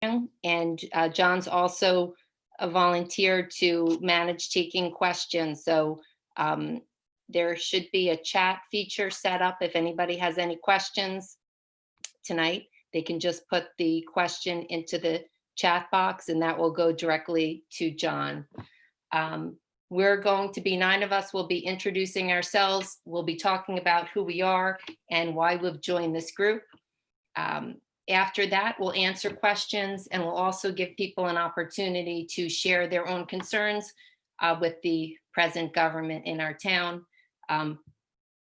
And John's also a volunteer to manage taking questions. So there should be a chat feature set up. If anybody has any questions tonight, they can just put the question into the chat box and that will go directly to John. We're going to be, 9 of us will be introducing ourselves. We'll be talking about who we are and why we've joined this group. After that, we'll answer questions and we'll also give people an opportunity to share their own concerns with the present government in our town.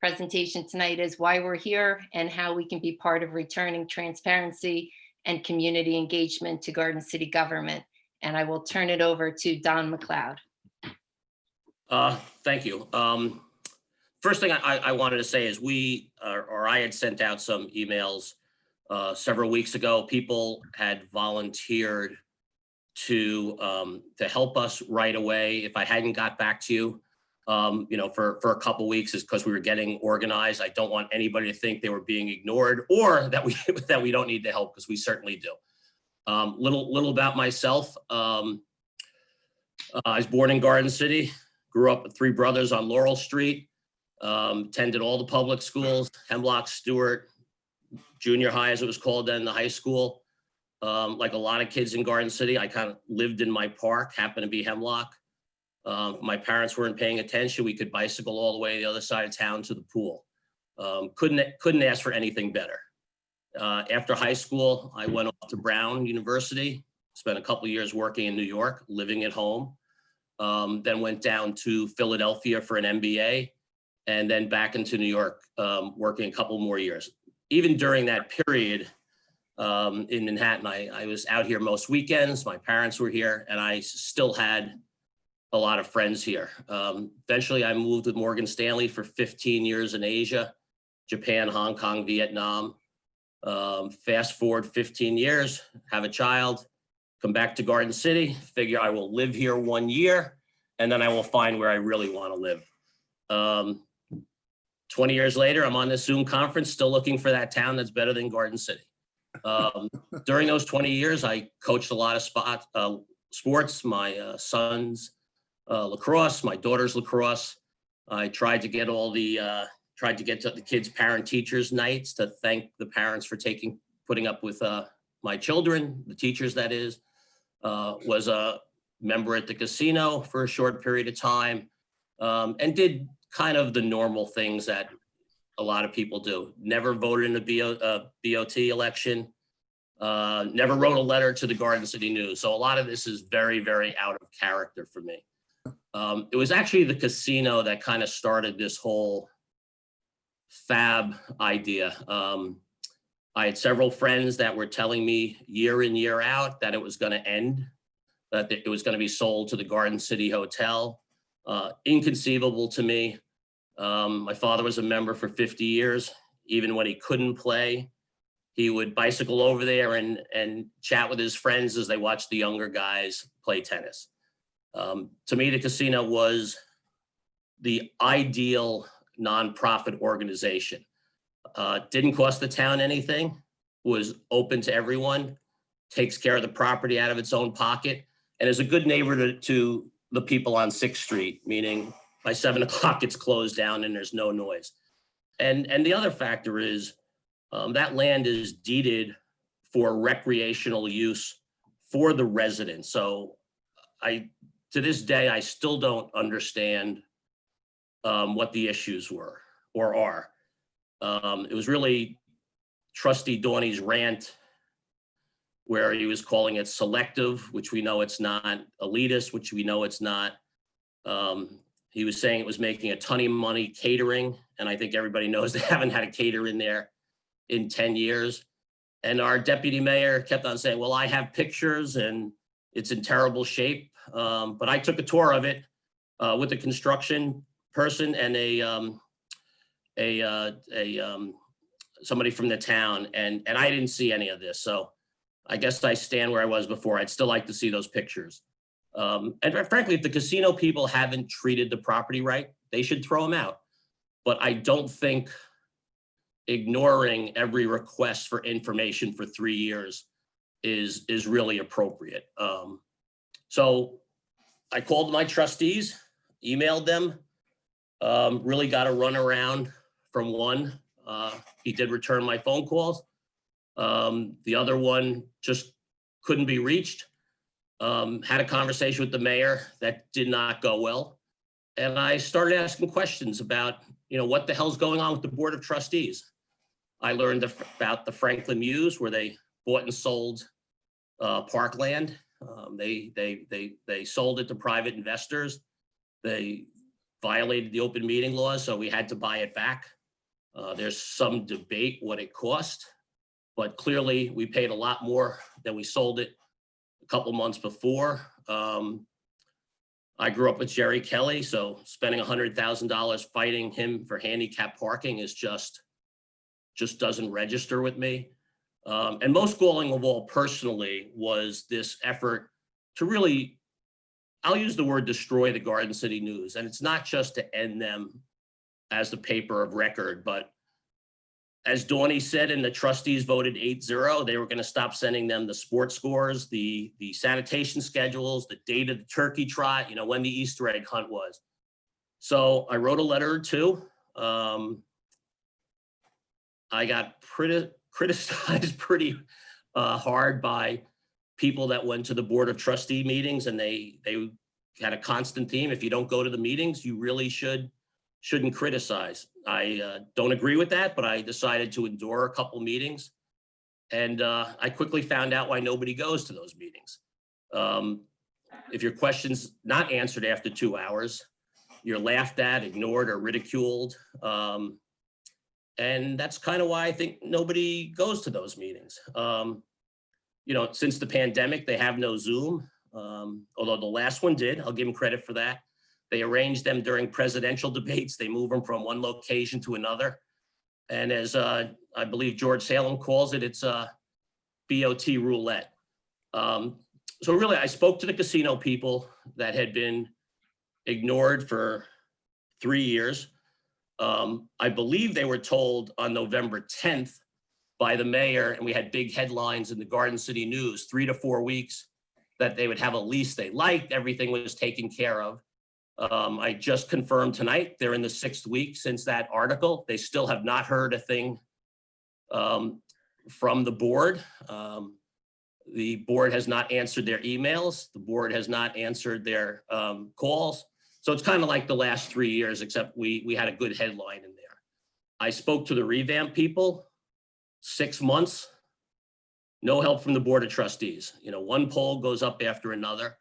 Presentation tonight is why we're here and how we can be part of returning transparency and community engagement to Garden City government. And I will turn it over to Don McLeod. Thank you. First thing I wanted to say is I had sent out some emails several weeks ago. People had volunteered to help us right away. If I hadn't got back to you, for a couple weeks, is because we were getting organized. I don't want anybody to think they were being ignored or that we don't need the help, because we certainly do. Little about myself. I was born in Garden City. Grew up with 3 brothers on Laurel Street, attended all the public schools, Hemlock, Stewart, junior high as it was called then, the high school. Like a lot of kids in Garden City, I kind of lived in my park, happened to be Hemlock. My parents weren't paying attention. We could bicycle all the way to the other side of town to the pool. Couldn't ask for anything better. After high school, I went off to Brown University, spent a couple of years working in New York, living at home. Then went down to Philadelphia for an MBA, and then back into New York, working a couple more years. Even during that period in Manhattan, I was out here most weekends. My parents were here, and I still had a lot of friends here. Eventually, I moved with Morgan Stanley for 15 years in Asia, Japan, Hong Kong, Vietnam. Fast forward 15 years, have a child. Come back to Garden City, figure I will live here 1 year, and then I will find where I really want to live. 20 years later, I'm on this Zoom conference, still looking for that town that's better than Garden City. During those 20 years, I coached a lot of sports, my son's lacrosse, my daughter's lacrosse. I tried to get to the kids' parent-teachers nights to thank the parents for putting up with my children, the teachers that is. Was a member at the casino for a short period of time, and did kind of the normal things that a lot of people do. Never voted in a BOT election, never wrote a letter to the Garden City News. So a lot of this is very, very out of character for me. It was actually the casino that kind of started this whole FAB idea. I had several friends that were telling me year in, year out that it was going to end, that it was going to be sold to the Garden City Hotel. Inconceivable to me. My father was a member for 50 years. Even when he couldn't play, he would bicycle over there and chat with his friends as they watched the younger guys play tennis. To me, the casino was the ideal nonprofit organization. Didn't cost the town anything, was open to everyone, takes care of the property out of its own pocket, and is a good neighbor to the people on 6th Street, meaning by 7 o'clock it's closed down and there's no noise. And the other factor is that land is deeded for recreational use for the residents. So to this day, I still don't understand what the issues were or are. It was really Trustee Dorney's rant where he was calling it selective, which we know it's not, elitist, which we know it's not. He was saying it was making a ton of money catering, and I think everybody knows they haven't had a caterer in there in 10 years. And our deputy mayor kept on saying, well, I have pictures and it's in terrible shape. But I took a tour of it with a construction person and somebody from the town, and I didn't see any of this. So I guess I stand where I was before. I'd still like to see those pictures. And frankly, if the casino people haven't treated the property right, they should throw them out. But I don't think ignoring every request for information for 3 years is really appropriate. So I called my trustees, emailed them, really got a runaround from one. He did return my phone calls. The other one just couldn't be reached. Had a conversation with the mayor that did not go well. And I started asking questions about, what the hell's going on with the Board of Trustees. I learned about the Franklin Mews, where they bought and sold parkland. They sold it to private investors. They violated the open meeting laws, so we had to buy it back. There's some debate what it cost, but clearly we paid a lot more than we sold it a couple months before. I grew up with Jerry Kelly, so spending $100,000 fighting him for handicap parking is just doesn't register with me. And most galling of all personally was this effort to really, I'll use the word destroy the Garden City News. And it's not just to end them as the paper of record, but as Donnie said, and the trustees voted 8-0, they were going to stop sending them the sports scores, the sanitation schedules, the date of the turkey trot, when the Easter egg hunt was. So I wrote a letter or two. I got criticized pretty hard by people that went to the Board of Trustee meetings, and they had a constant theme. If you don't go to the meetings, you really shouldn't criticize. I don't agree with that, but I decided to endure a couple meetings. And I quickly found out why nobody goes to those meetings. If your question's not answered after 2 hours, you're laughed at, ignored, or ridiculed. And that's kind of why I think nobody goes to those meetings. Since the pandemic, they have no Zoom, although the last one did. I'll give them credit for that. They arrange them during presidential debates. They move them from one location to another. And as I believe George Salem calls it, it's BOT roulette. So really, I spoke to the casino people that had been ignored for 3 years. I believe they were told on November 10th by the mayor, and we had big headlines in the Garden City News, 3 to 4 weeks, that they would have a lease they liked, everything was taken care of. I just confirmed tonight, they're in the 6th week since that article. They still have not heard a thing from the board. The board has not answered their emails. The board has not answered their calls. So it's kind of like the last 3 years, except we had a good headline in there. I spoke to the revamp people, 6 months, no help from the Board of Trustees. One poll goes up after another.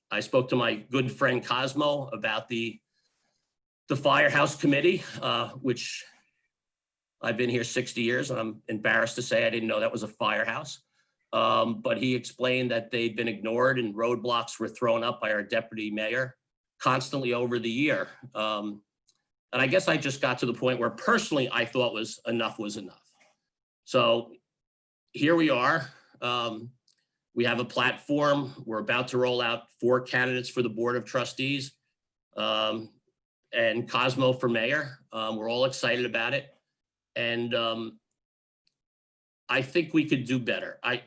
I spoke to my good friend Cosmo about the Firehouse Committee, which I've been here 60 years, and I'm embarrassed to say I didn't know that was a firehouse. But he explained that they'd been ignored and roadblocks were thrown up by our deputy mayor constantly over the year. And I guess I just got to the point where personally I thought was enough. So here we are. We have a platform. We're about to roll out 4 candidates for the Board of Trustees and Cosmo for mayor. We're all excited about it. And I think we could do better. I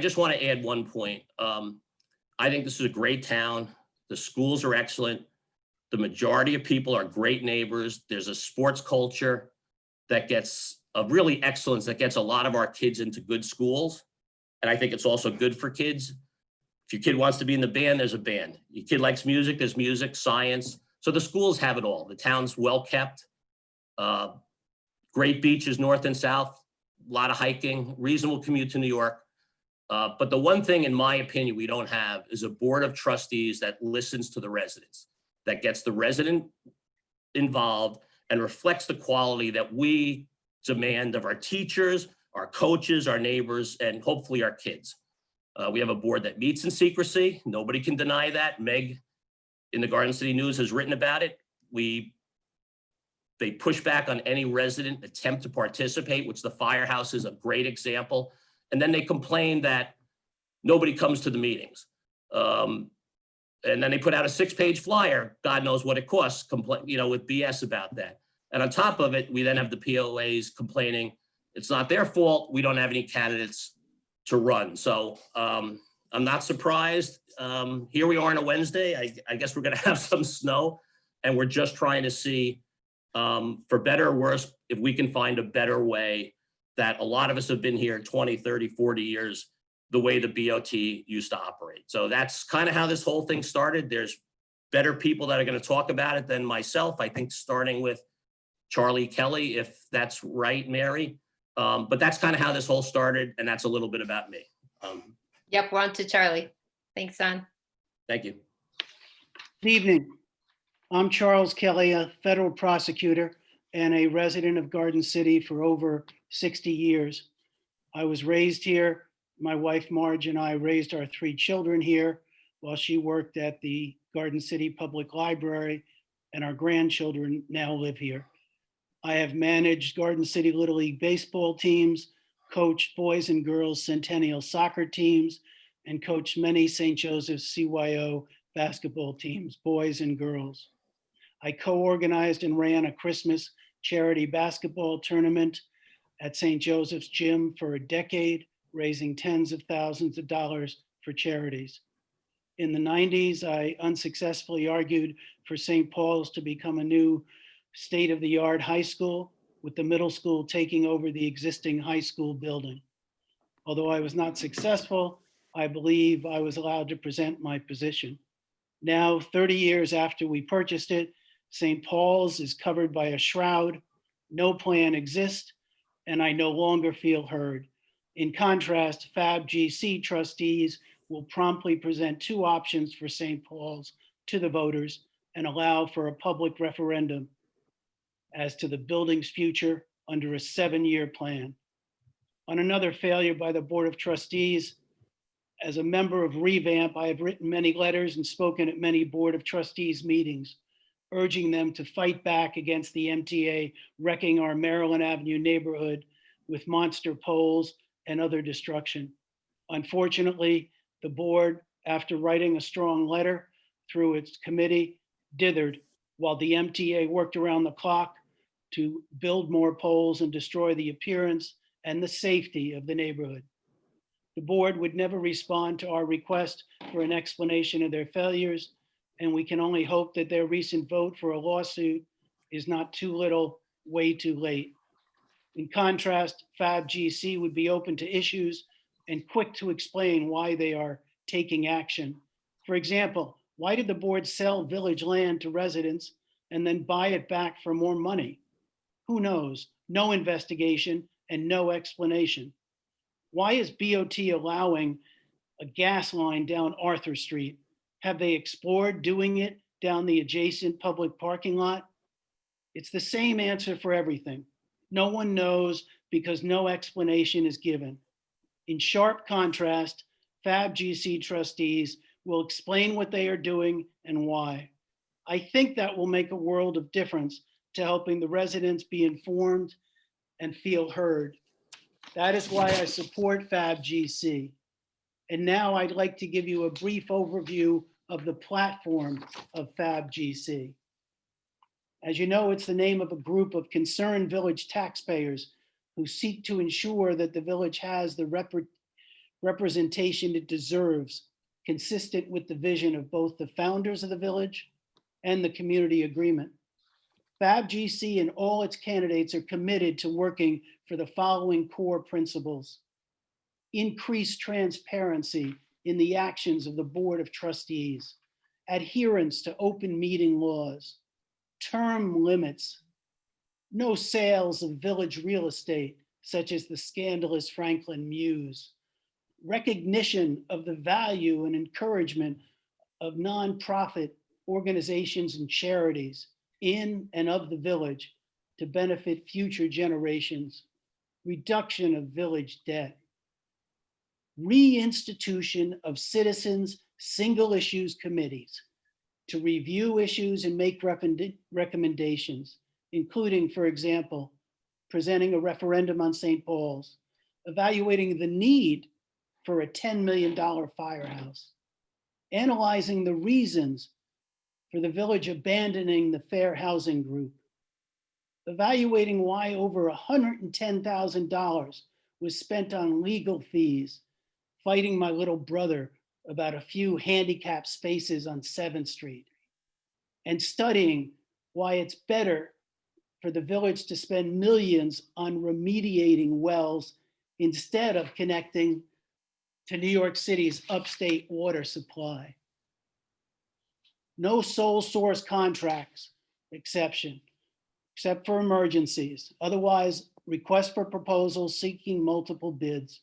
just want to add one point. I think this is a great town. The schools are excellent. The majority of people are great neighbors. There's a sports culture that gets really excellence, that gets a lot of our kids into good schools. And I think it's also good for kids. If your kid wants to be in the band, there's a band. Your kid likes music, there's music, science. So the schools have it all. The town's well kept. Great beaches, north and south, a lot of hiking, reasonable commute to New York. But the one thing, in my opinion, we don't have is a Board of Trustees that listens to the residents, that gets the resident involved and reflects the quality that we demand of our teachers, our coaches, our neighbors, and hopefully our kids. We have a board that meets in secrecy. Nobody can deny that. Meg in the Garden City News has written about it. They push back on any resident attempt to participate, which the firehouse is a great example. And then they complain that nobody comes to the meetings. And then they put out a 6-page flyer. God knows what it costs, with BS about that. And on top of it, we then have the POAs complaining it's not their fault. We don't have any candidates. to run. So I'm not surprised. Here we are on a Wednesday. I guess we're going to have some snow, and we're just trying to see, for better or worse, if we can find a better way that a lot of us have been here 20, 30, 40 years, the way the BOT used to operate. So that's kind of how this whole thing started. There's better people that are going to talk about it than myself. I think starting with Charlie Kelly, if that's right, Mary. But that's kind of how this whole started, and that's a little bit about me. Yep, we're on to Charlie. Thanks, son. Thank you. Good evening. I'm Charles Kelly, a federal prosecutor and a resident of Garden City for over 60 years. I was raised here. My wife Marge and I raised our 3 children here while she worked at the Garden City Public Library, and our grandchildren now live here. I have managed Garden City Little League baseball teams, coached boys and girls Centennial soccer teams, and coached many St. Joseph's CYO basketball teams, boys and girls. I co-organized and ran a Christmas charity basketball tournament at St. Joseph's Gym for a decade, raising tens of thousands of dollars for charities. In the 90s, I unsuccessfully argued for St. Paul's to become a new state-of-the-art high school, with the middle school taking over the existing high school building. Although I was not successful, I believe I was allowed to present my position. Now, 30 years after we purchased it, St. Paul's is covered by a shroud, no plan exists, and I no longer feel heard. In contrast, FABGC trustees will promptly present 2 options for St. Paul's to the voters and allow for a public referendum as to the building's future under a 7-year plan. On another failure by the Board of Trustees, as a member of Revamp, I have written many letters and spoken at many Board of Trustees meetings, urging them to fight back against the MTA wrecking our Maryland Avenue neighborhood with monster poles and other destruction. Unfortunately, the board, after writing a strong letter through its committee, dithered while the MTA worked around the clock to build more poles and destroy the appearance and the safety of the neighborhood. The board would never respond to our request for an explanation of their failures, and we can only hope that their recent vote for a lawsuit is not too little, way too late. In contrast, FABGC would be open to issues and quick to explain why they are taking action. For example, why did the board sell village land to residents and then buy it back for more money? Who knows? No investigation and no explanation. Why is BOT allowing a gas line down Arthur Street? Have they explored doing it down the adjacent public parking lot? It's the same answer for everything. No one knows because no explanation is given. In sharp contrast, FABGC trustees will explain what they are doing and why. I think that will make a world of difference to helping the residents be informed and feel heard. That is why I support FABGC. And now I'd like to give you a brief overview of the platform of FABGC. As you know, it's the name of a group of concerned village taxpayers who seek to ensure that the village has the representation it deserves, consistent with the vision of both the founders of the village and the community agreement. FABGC and all its candidates are committed to working for the following core principles: increase transparency in the actions of the Board of Trustees, adherence to open meeting laws, term limits, no sales of village real estate, such as the scandalous Franklin Muse, recognition of the value and encouragement of nonprofit organizations and charities in and of the village to benefit future generations, reduction of village debt, reinstitution of citizens' single issues committees to review issues and make recommendations, including, for example, presenting a referendum on St. Paul's, evaluating the need for a $10 million firehouse, analyzing the reasons for the village abandoning the Fair Housing Group, evaluating why over $110,000 was spent on legal fees fighting my little brother about a few handicap spaces on 7th Street, and studying why it's better for the village to spend millions on remediating wells instead of connecting to New York City's upstate water supply. No sole source contracts exception, except for emergencies. Otherwise, request for proposals seeking multiple bids.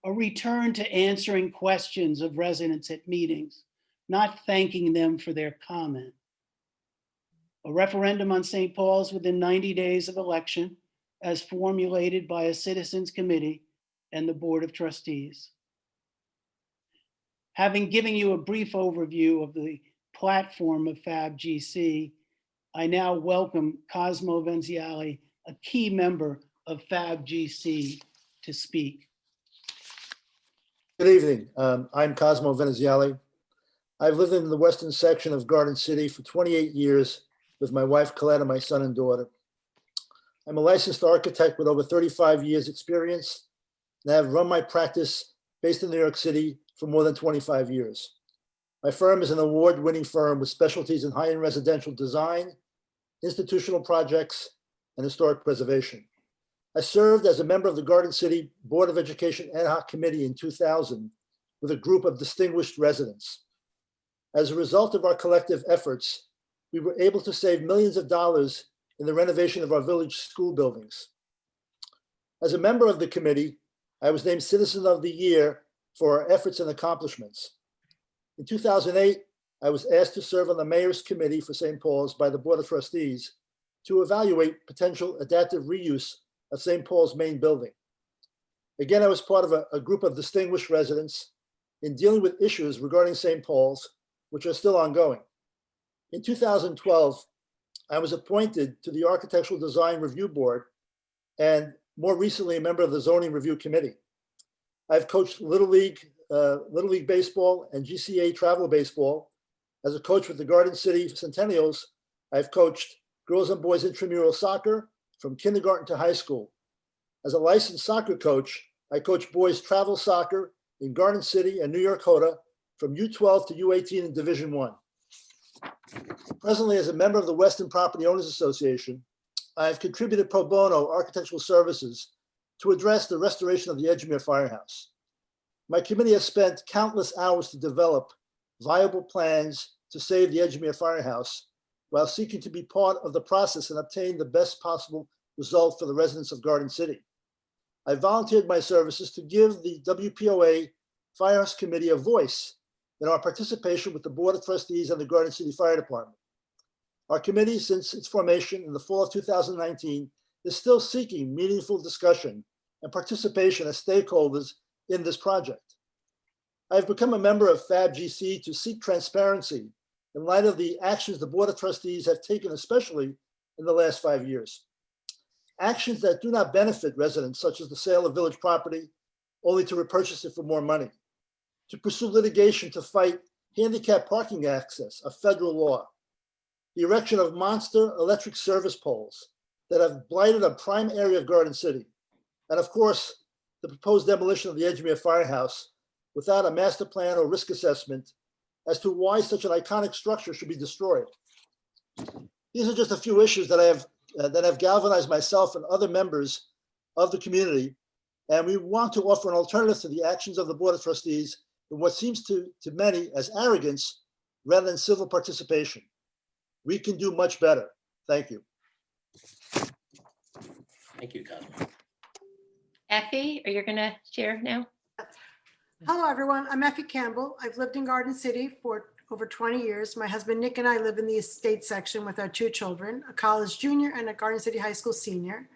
A return to answering questions of residents at meetings, not thanking them for their comment. A referendum on St. Paul's within 90 days of election, as formulated by a citizens committee and the Board of Trustees. Having given you a brief overview of the platform of FABGC, I now welcome Cosmo Venziali, a key member of FABGC, to speak. Good evening. I'm Cosmo Veneziali. I've lived in the western section of Garden City for 28 years with my wife Colette and my son and daughter. I'm a licensed architect with over 35 years experience, and I have run my practice based in New York City for more than 25 years. My firm is an award-winning firm with specialties in high-end residential design, institutional projects, and historic preservation. I served as a member of the Garden City Board of Education Ad Hoc Committee in 2000 with a group of distinguished residents. As a result of our collective efforts, we were able to save millions of dollars in the renovation of our village school buildings. As a member of the committee, I was named Citizen of the Year for our efforts and accomplishments. In 2008, I was asked to serve on the Mayor's Committee for St. Paul's by the Board of Trustees to evaluate potential adaptive reuse of St. Paul's main building. Again, I was part of a group of distinguished residents in dealing with issues regarding St. Paul's, which are still ongoing. In 2012, I was appointed to the Architectural Design Review Board and more recently a member of the Zoning Review Committee. I've coached Little League Baseball and GCA Travel Baseball. As a coach with the Garden City Centennials, I've coached girls and boys intramural soccer from kindergarten to high school. As a licensed soccer coach, I coach boys travel soccer in Garden City and New York HOTA from U12 to U18 in Division I. Presently, as a member of the Western Property Owners Association, I have contributed pro bono architectural services to address the restoration of the Edgemere Firehouse. My committee has spent countless hours to develop viable plans to save the Edgemere Firehouse while seeking to be part of the process and obtain the best possible result for the residents of Garden City. I volunteered my services to give the WPOA Firehouse Committee a voice in our participation with the Board of Trustees and the Garden City Fire Department. Our committee, since its formation in the fall of 2019, is still seeking meaningful discussion and participation as stakeholders in this project. I've become a member of FABGC to seek transparency in light of the actions the Board of Trustees have taken, especially in the last 5 years. Actions that do not benefit residents, such as the sale of village property, only to repurchase it for more money, to pursue litigation to fight handicap parking access, a federal law, the erection of monster electric service poles that have blighted a prime area of Garden City, and of course, the proposed demolition of the Edgemere Firehouse without a master plan or risk assessment as to why such an iconic structure should be destroyed. These are just a few issues that have galvanized myself and other members of the community, and we want to offer an alternative to the actions of the Board of Trustees in what seems to many as arrogance rather than civil participation. We can do much better. Thank you. Thank you, Cosmo. Effie, are you going to share now? Hello, everyone. I'm Effie Campbell. I've lived in Garden City for over 20 years. My husband, Nick, and I live in the estate section with our 2 children, a college junior and a Garden City High School senior.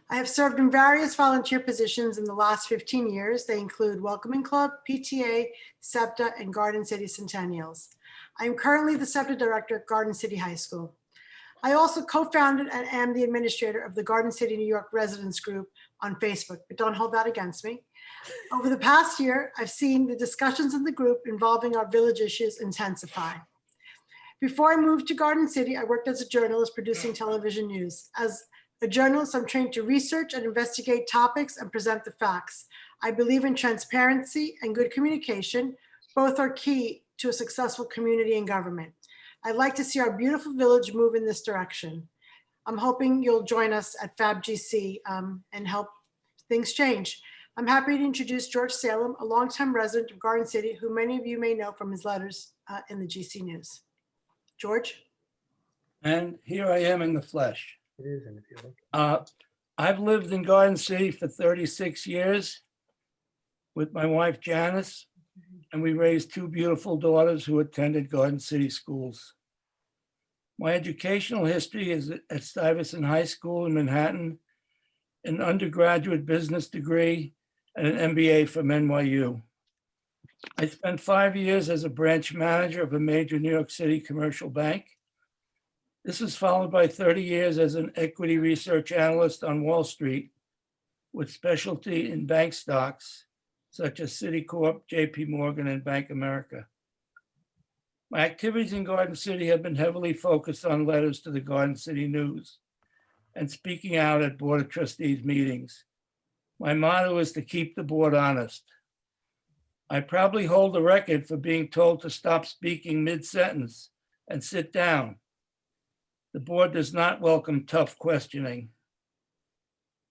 I have served in various volunteer positions in the last 15 years. They include Welcoming Club, PTA, SEPTA, and Garden City Centennials. I am currently the SEPTA director at Garden City High School. I also co-founded and am the administrator of the Garden City, New York Residents Group on Facebook, but don't hold that against me. Over the past year, I've seen the discussions in the group involving our village issues intensify. Before I moved to Garden City, I worked as a journalist producing television news. As a journalist, I'm trained to research and investigate topics and present the facts. I believe in transparency and good communication. Both are key to a successful community and government. I'd like to see our beautiful village move in this direction. I'm hoping you'll join us at FABGC and help things change. I'm happy to introduce George Salem, a longtime resident of Garden City, who many of you may know from his letters in the GC News. George? And here I am in the flesh. It is, and if you look. I've lived in Garden City for 36 years with my wife Janice, and we raised two beautiful daughters who attended Garden City schools. My educational history is at Stuyvesant High School in Manhattan, an undergraduate business degree, and an MBA from NYU. I spent 5 years as a branch manager of a major New York City commercial bank. This was followed by 30 years as an equity research analyst on Wall Street with specialty in bank stocks such as Citicorp, JP Morgan, and Bank America. My activities in Garden City have been heavily focused on letters to the Garden City News and speaking out at Board of Trustees meetings. My motto is to keep the board honest. I probably hold the record for being told to stop speaking mid-sentence and sit down. The board does not welcome tough questioning.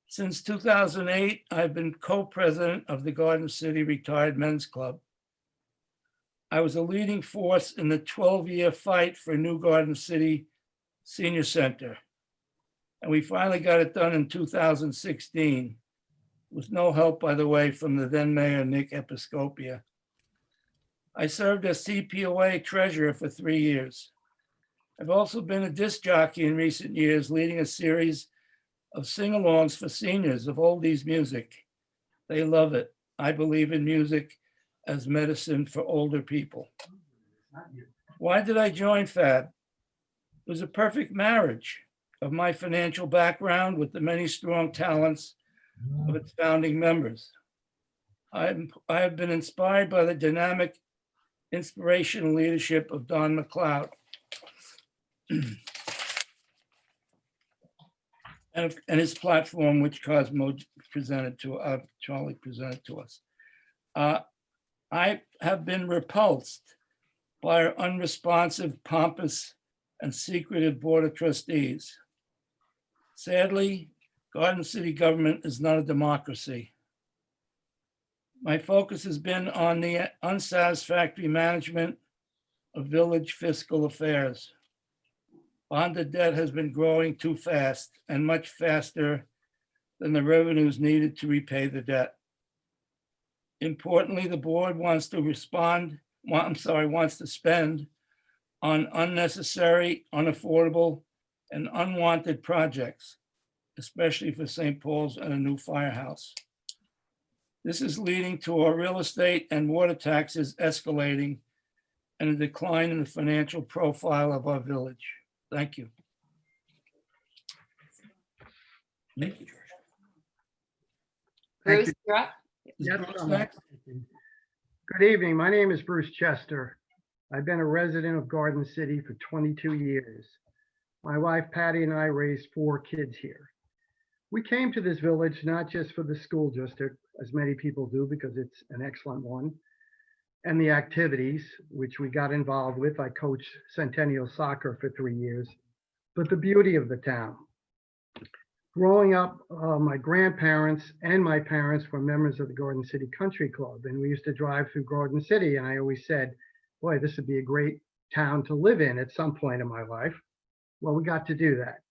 Since 2008, I've been co-president of the Garden City Retired Men's Club. I was a leading force in the 12-year fight for New Garden City Senior Center. And we finally got it done in 2016 with no help, by the way, from the then mayor, Nick Episcopia. I served as CPOA treasurer for 3 years. I've also been a disc jockey in recent years, leading a series of sing-alongs for seniors of oldies music. They love it. I believe in music as medicine for older people. Why did I join FAB? It was a perfect marriage of my financial background with the many strong talents of its founding members. I have been inspired by the dynamic, inspirational leadership of Don McLeod and his platform, which Charlie presented to us. I have been repulsed by our unresponsive, pompous, and secretive Board of Trustees. Sadly, Garden City government is not a democracy. My focus has been on the unsatisfactory management of village fiscal affairs. Bonded debt has been growing too fast and much faster than the revenues needed to repay the debt. Importantly, the board wants to spend on unnecessary, unaffordable, and unwanted projects, especially for St. Paul's and a new firehouse. This is leading to our real estate and water taxes escalating and a decline in the financial profile of our village. Thank you. Thank you, George. Bruce, you're up. Is Yes, Bruce I'm next? Good evening. My name is Bruce Chester. I've been a resident of Garden City for 22 years. My wife Patty and I raised 4 kids here. We came to this village not just for the school district, as many people do, because it's an excellent one, and the activities, which we got involved with. I coached Centennial Soccer for 3 years, but the beauty of the town. Growing up, my grandparents and my parents were members of the Garden City Country Club, and we used to drive through Garden City, and I always said, boy, this would be a great town to live in at some point in my life. Well, we got to do that.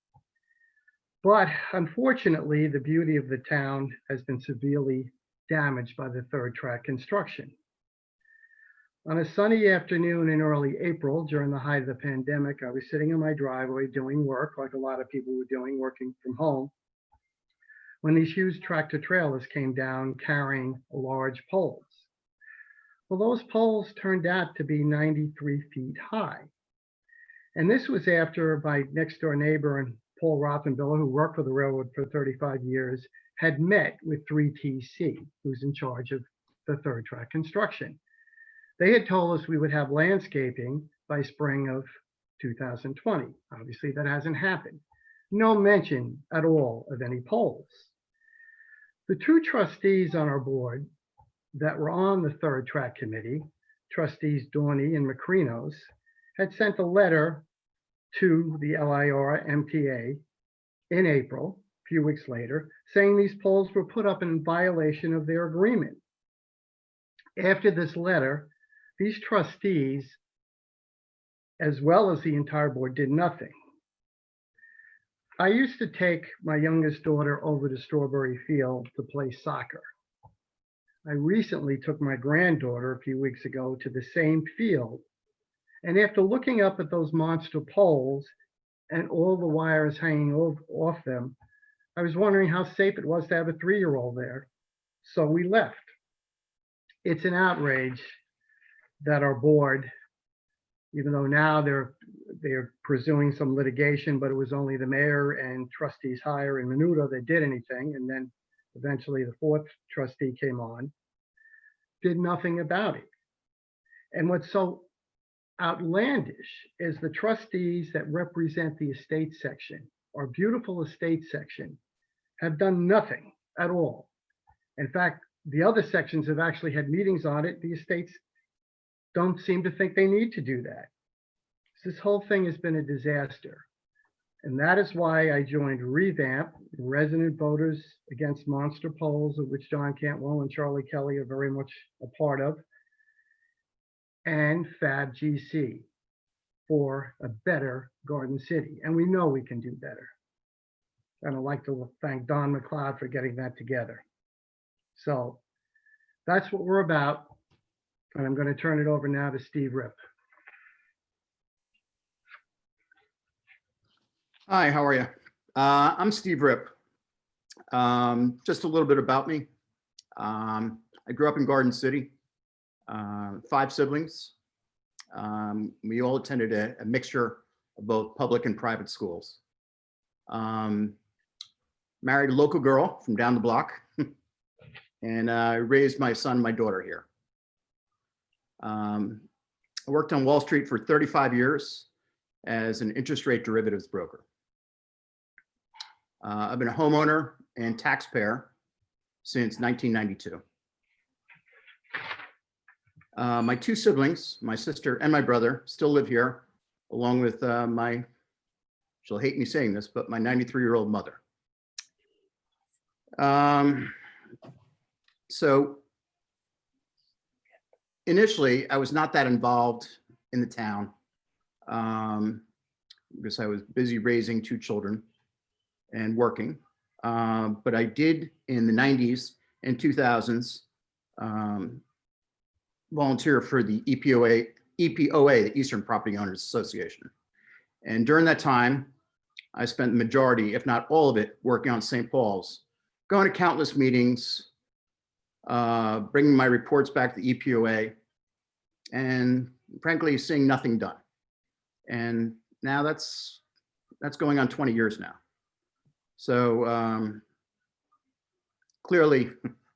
But unfortunately, the beauty of the town has been severely damaged by the third track construction. On a sunny afternoon in early April, during the height of the pandemic, I was sitting in my driveway doing work, like a lot of people were doing, working from home, when these huge tractor trailers came down carrying large poles. Well, those poles turned out to be 93 feet high. And this was after my next door neighbor and Paul Rothenbiller, who worked for the railroad for 35 years, had met with 3TC, who's in charge of the third track construction. They had told us we would have landscaping by spring of 2020. Obviously, that hasn't happened. No mention at all of any poles. The two trustees on our board that were on the third track committee, trustees Dorney and Macrinos, had sent a letter to the LIR MTA in April, a few weeks later, saying these poles were put up in violation of their agreement. After this letter, these trustees, as well as the entire board, did nothing. I used to take my youngest daughter over to Strawberry Field to play soccer. I recently took my granddaughter a few weeks ago to the same field. And after looking up at those monster poles and all the wires hanging off them, I was wondering how safe it was to have a 3-year-old there. So we left. It's an outrage that our board, even though now they're pursuing some litigation, but it was only the mayor and trustees Heyer and Menudo that did anything. And then eventually the fourth trustee came on, did nothing about it. And what's so outlandish is the trustees that represent the estate section, our beautiful estate section, have done nothing at all. In fact, the other sections have actually had meetings on it. The estates don't seem to think they need to do that. This whole thing has been a disaster. And that is why I joined Revamp, Resident Voters Against Monster Poles, of which John Cantwell and Charlie Kelly are very much a part of, and FABGC for a better Garden City. And we know we can do better. And I'd like to thank Don McLeod for getting that together. So that's what we're about. And I'm going to turn it over now to Steve Ripp. Hi, how are you? I'm Steve Ripp. Just a little bit about me. I grew up in Garden City, 5 siblings. We all attended a mixture of both public and private schools. Married a local girl from down the block and raised my son and my daughter here. I worked on Wall Street for 35 years as an interest rate derivatives broker. I've been a homeowner and taxpayer since 1992. My 2 siblings, my sister and my brother, still live here, along with she'll hate me saying this, but my 93-year-old mother. So initially, I was not that involved in the town because I was busy raising 2 children and working. But I did in the 90s and 2000s volunteer for the EPOA, the Eastern Property Owners Association. And during that time, I spent the majority, if not all of it, working on St. Paul's, going to countless meetings, bringing my reports back to the EPOA, and frankly, seeing nothing done. And now that's going on 20 years now. So clearly,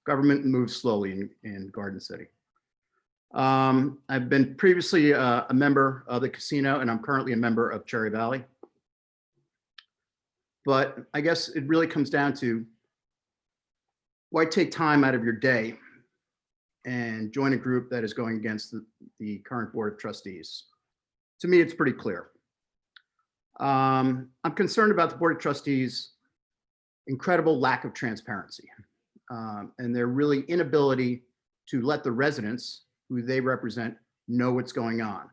government moves slowly in Garden City. I've been previously a member of the casino, and I'm currently a member of Cherry Valley. But I guess it really comes down to why take time out of your day and join a group that is going against the current board of trustees? To me, it's pretty clear. I'm concerned about the board of trustees' incredible lack of transparency and their really inability to let the residents who they represent know what's going on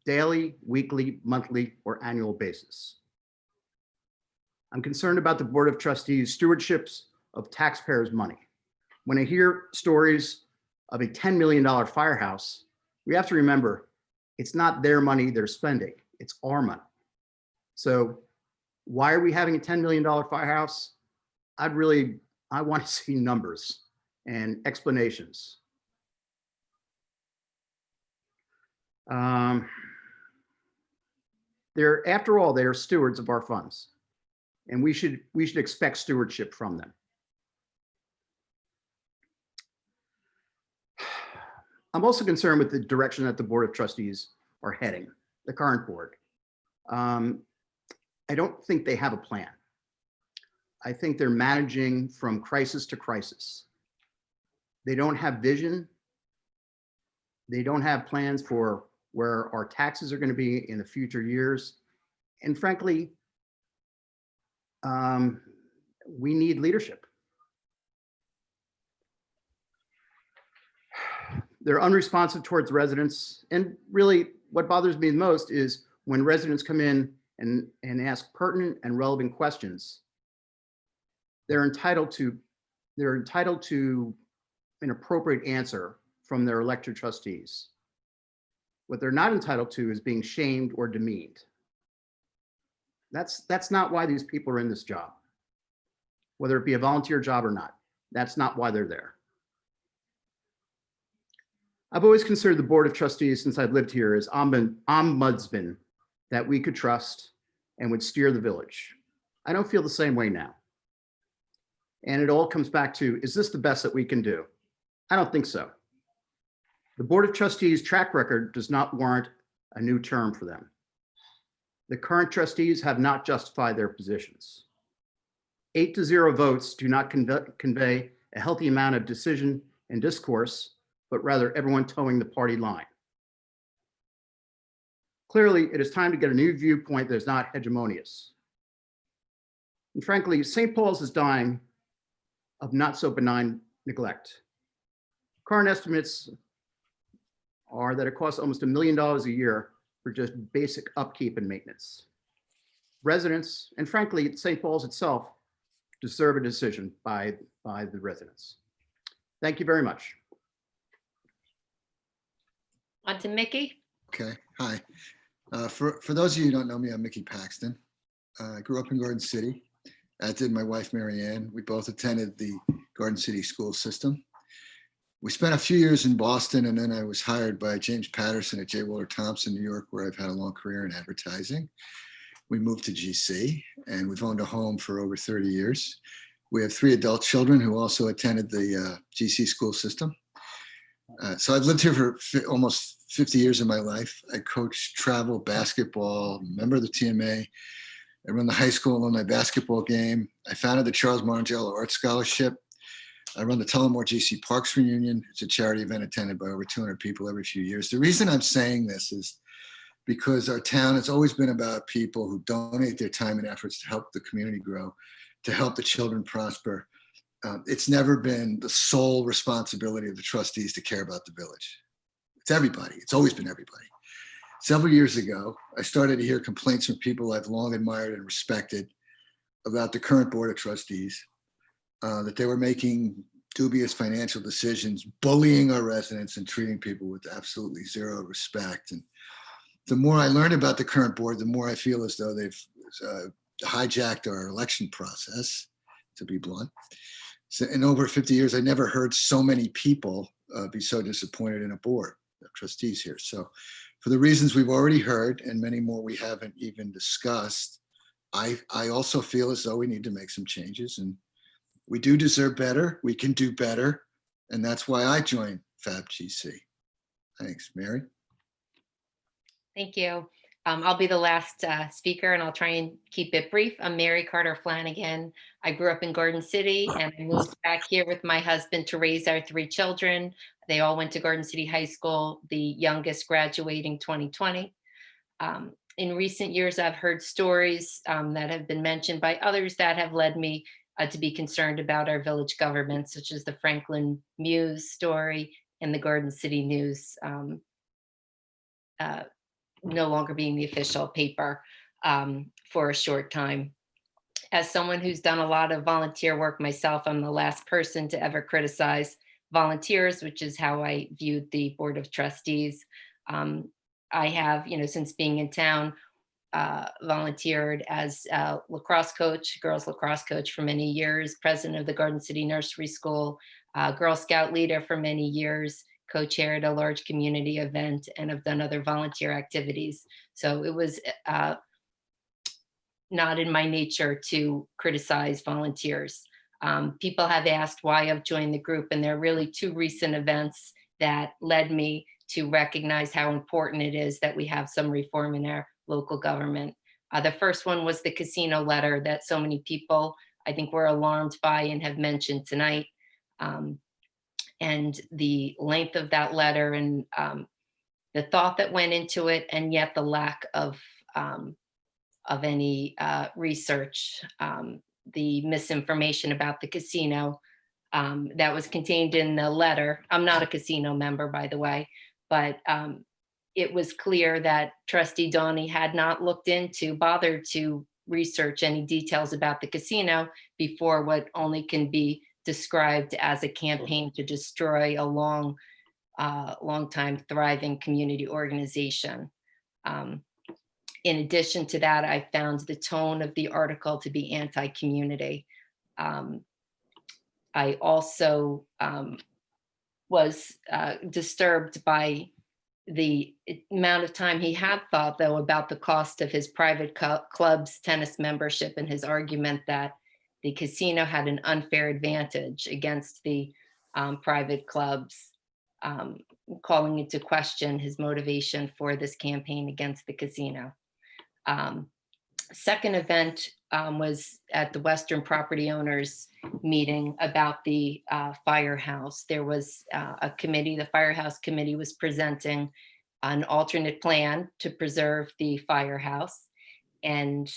daily, weekly, monthly, or annual basis. I'm concerned about the board of trustees' stewardships of taxpayers' money. When I hear stories of a $10 million firehouse, we have to remember it's not their money they're spending, it's our money. So why are we having a $10 million firehouse? I want to see numbers and explanations. After all, they're stewards of our funds, and we should expect stewardship from them. I'm also concerned with the direction that the Board of Trustees are heading, the current board. I don't think they have a plan. I think they're managing from crisis to crisis. They don't have vision. They don't have plans for where our taxes are going to be in the future years. And frankly, we need leadership. They're unresponsive towards residents. And really what bothers me the most is when residents come in and ask pertinent and relevant questions, they're entitled to an appropriate answer from their elected trustees. What they're not entitled to is being shamed or demeaned. That's not why these people are in this job, whether it be a volunteer job or not. That's not why they're there. I've always considered the Board of Trustees since I've lived here as ombudsman that we could trust and would steer the village. I don't feel the same way now. And it all comes back to, is this the best that we can do? I don't think so. The Board of Trustees track record does not warrant a new term for them. The current trustees have not justified their positions. 8-0 votes do not convey a healthy amount of decision and discourse, but rather everyone towing the party line. Clearly, it is time to get a new viewpoint that is not hegemonious. And frankly, St. Paul's is dying of not so benign neglect. Current estimates are that it costs almost $1 million a year for just basic upkeep and maintenance. Residents, and frankly, St. Paul's itself, deserve a decision by the residents. Thank you very much. On to Mickey. Okay, hi. For those of you who don't know me, I'm Mickey Paxton. I grew up in Garden City, as did my wife, Mary Ann. We both attended the Garden City school system. We spent a few years in Boston, and then I was hired by James Patterson at J. Walter Thompson, New York, where I've had a long career in advertising. We moved to GC, and we've owned a home for over 30 years. We have 3 adult children who also attended the GC school system. So I've lived here for almost 50 years of my life. I coach travel, basketball, member of the TMA. I run the high school alumni basketball game. I founded the Charles Marangelo Art Scholarship. I run the Tullamore GC Parks Reunion. It's a charity event attended by over 200 people every few years. The reason I'm saying this is because our town has always been about people who donate their time and efforts to help the community grow, to help the children prosper. It's never been the sole responsibility of the trustees to care about the village. It's everybody. It's always been everybody. Several years ago, I started to hear complaints from people I've long admired and respected about the current Board of Trustees, that they were making dubious financial decisions, bullying our residents and treating people with absolutely zero respect. And the more I learn about the current board, the more I feel as though they've hijacked our election process, to be blunt. So in over 50 years, I never heard so many people be so disappointed in a board of trustees here. So for the reasons we've already heard and many more we haven't even discussed, I also feel as though we need to make some changes, and we do deserve better. We can do better. And that's why I joined FABGC. Thanks, Mary. Thank you. I'll be the last speaker, and I'll try and keep it brief. I'm Mary Carter Flanagan. I grew up in Garden City, and I moved back here with my husband to raise our 3 children. They all went to Garden City High School, the youngest graduating 2020. In recent years, I've heard stories that have been mentioned by others that have led me to be concerned about our village government, such as the Franklin Muse story and the Garden City News no longer being the official paper for a short time. As someone who's done a lot of volunteer work myself, I'm the last person to ever criticize volunteers, which is how I viewed the Board of Trustees. I have, since being in town, volunteered as a lacrosse coach, girls lacrosse coach for many years, president of the Garden City Nursery School, Girl Scout leader for many years, co-chaired a large community event, and have done other volunteer activities. So it was not in my nature to criticize volunteers. People have asked why I've joined the group, and there are really 2 recent events that led me to recognize how important it is that we have some reform in our local government. The first one was the casino letter that so many people I think we're alarmed by and have mentioned tonight. And the length of that letter and the thought that went into it, and yet the lack of any research, the misinformation about the casino that was contained in the letter. I'm not a casino member, by the way, but it was clear that Trustee Donnie had not bothered to research any details about the casino before what only can be described as a campaign to destroy a long time thriving community organization. In addition to that, I found the tone of the article to be anti-community. I also was disturbed by the amount of time he had thought, though, about the cost of his private club's tennis membership, and his argument that the casino had an unfair advantage against the private clubs, calling into question his motivation for this campaign against the casino. Second event was at the Western Property Owners meeting about the firehouse. There was a committee, the Firehouse Committee was presenting an alternate plan to preserve the firehouse. And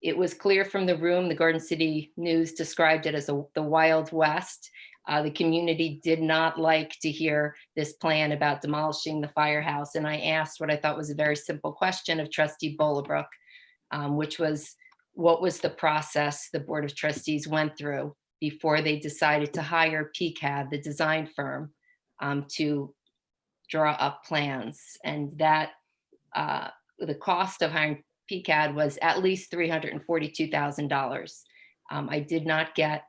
it was clear from the room, the Garden City News described it as the Wild West. The community did not like to hear this plan about demolishing the firehouse. And I asked what I thought was a very simple question of Trustee Bollebrook, which was, what was the process the Board of Trustees went through before they decided to hire PCAD, the design firm, to draw up plans? And that the cost of hiring PCAD was at least $342,000. I did not get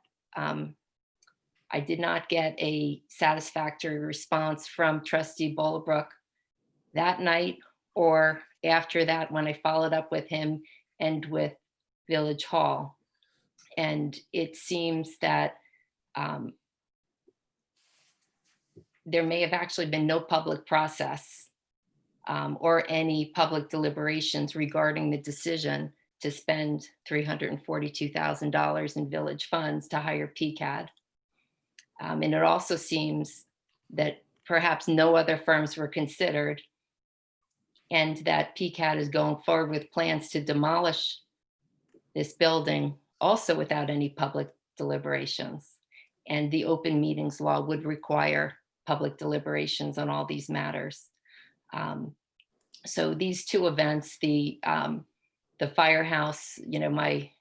a satisfactory response from Trustee Bollebrook that night or after that when I followed up with him and with Village Hall. And it seems that there may have actually been no public process or any public deliberations regarding the decision to spend $342,000 in village funds to hire PCAD. And it also seems that perhaps no other firms were considered, and that PCAD is going forward with plans to demolish this building also without any public deliberations. And the open meetings law would require public deliberations on all these matters. So these two events, the firehouse, my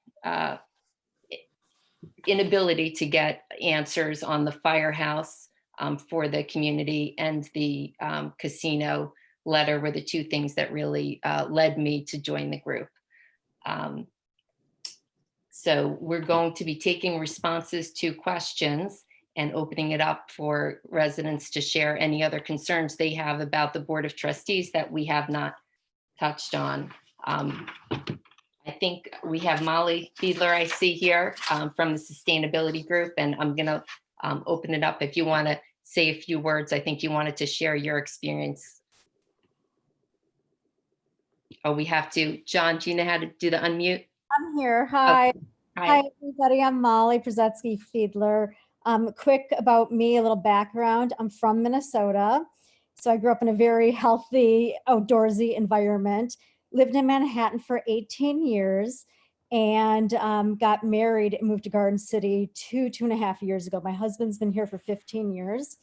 inability to get answers on the firehouse for the community, and the casino letter were the two things that really led me to join the group. So we're going to be taking responses to questions and opening it up for residents to share any other concerns they have about the Board of Trustees that we have not touched on. I think we have Molly Fiedler, I see here, from the Sustainability Group, and I'm going to open it up if you want to say a few words. I think you wanted to share your experience. Oh, we have to. John, do you know how to do the unmute? I'm here. Hi. Okay. Hi, everybody. I'm Molly Przetsky Fiedler. Quick about me, a little background. I'm from Minnesota. So I grew up in a very healthy, outdoorsy environment, lived in Manhattan for 18 years, and got married and moved to Garden City 2.5 years ago. My husband's been here for 15 years.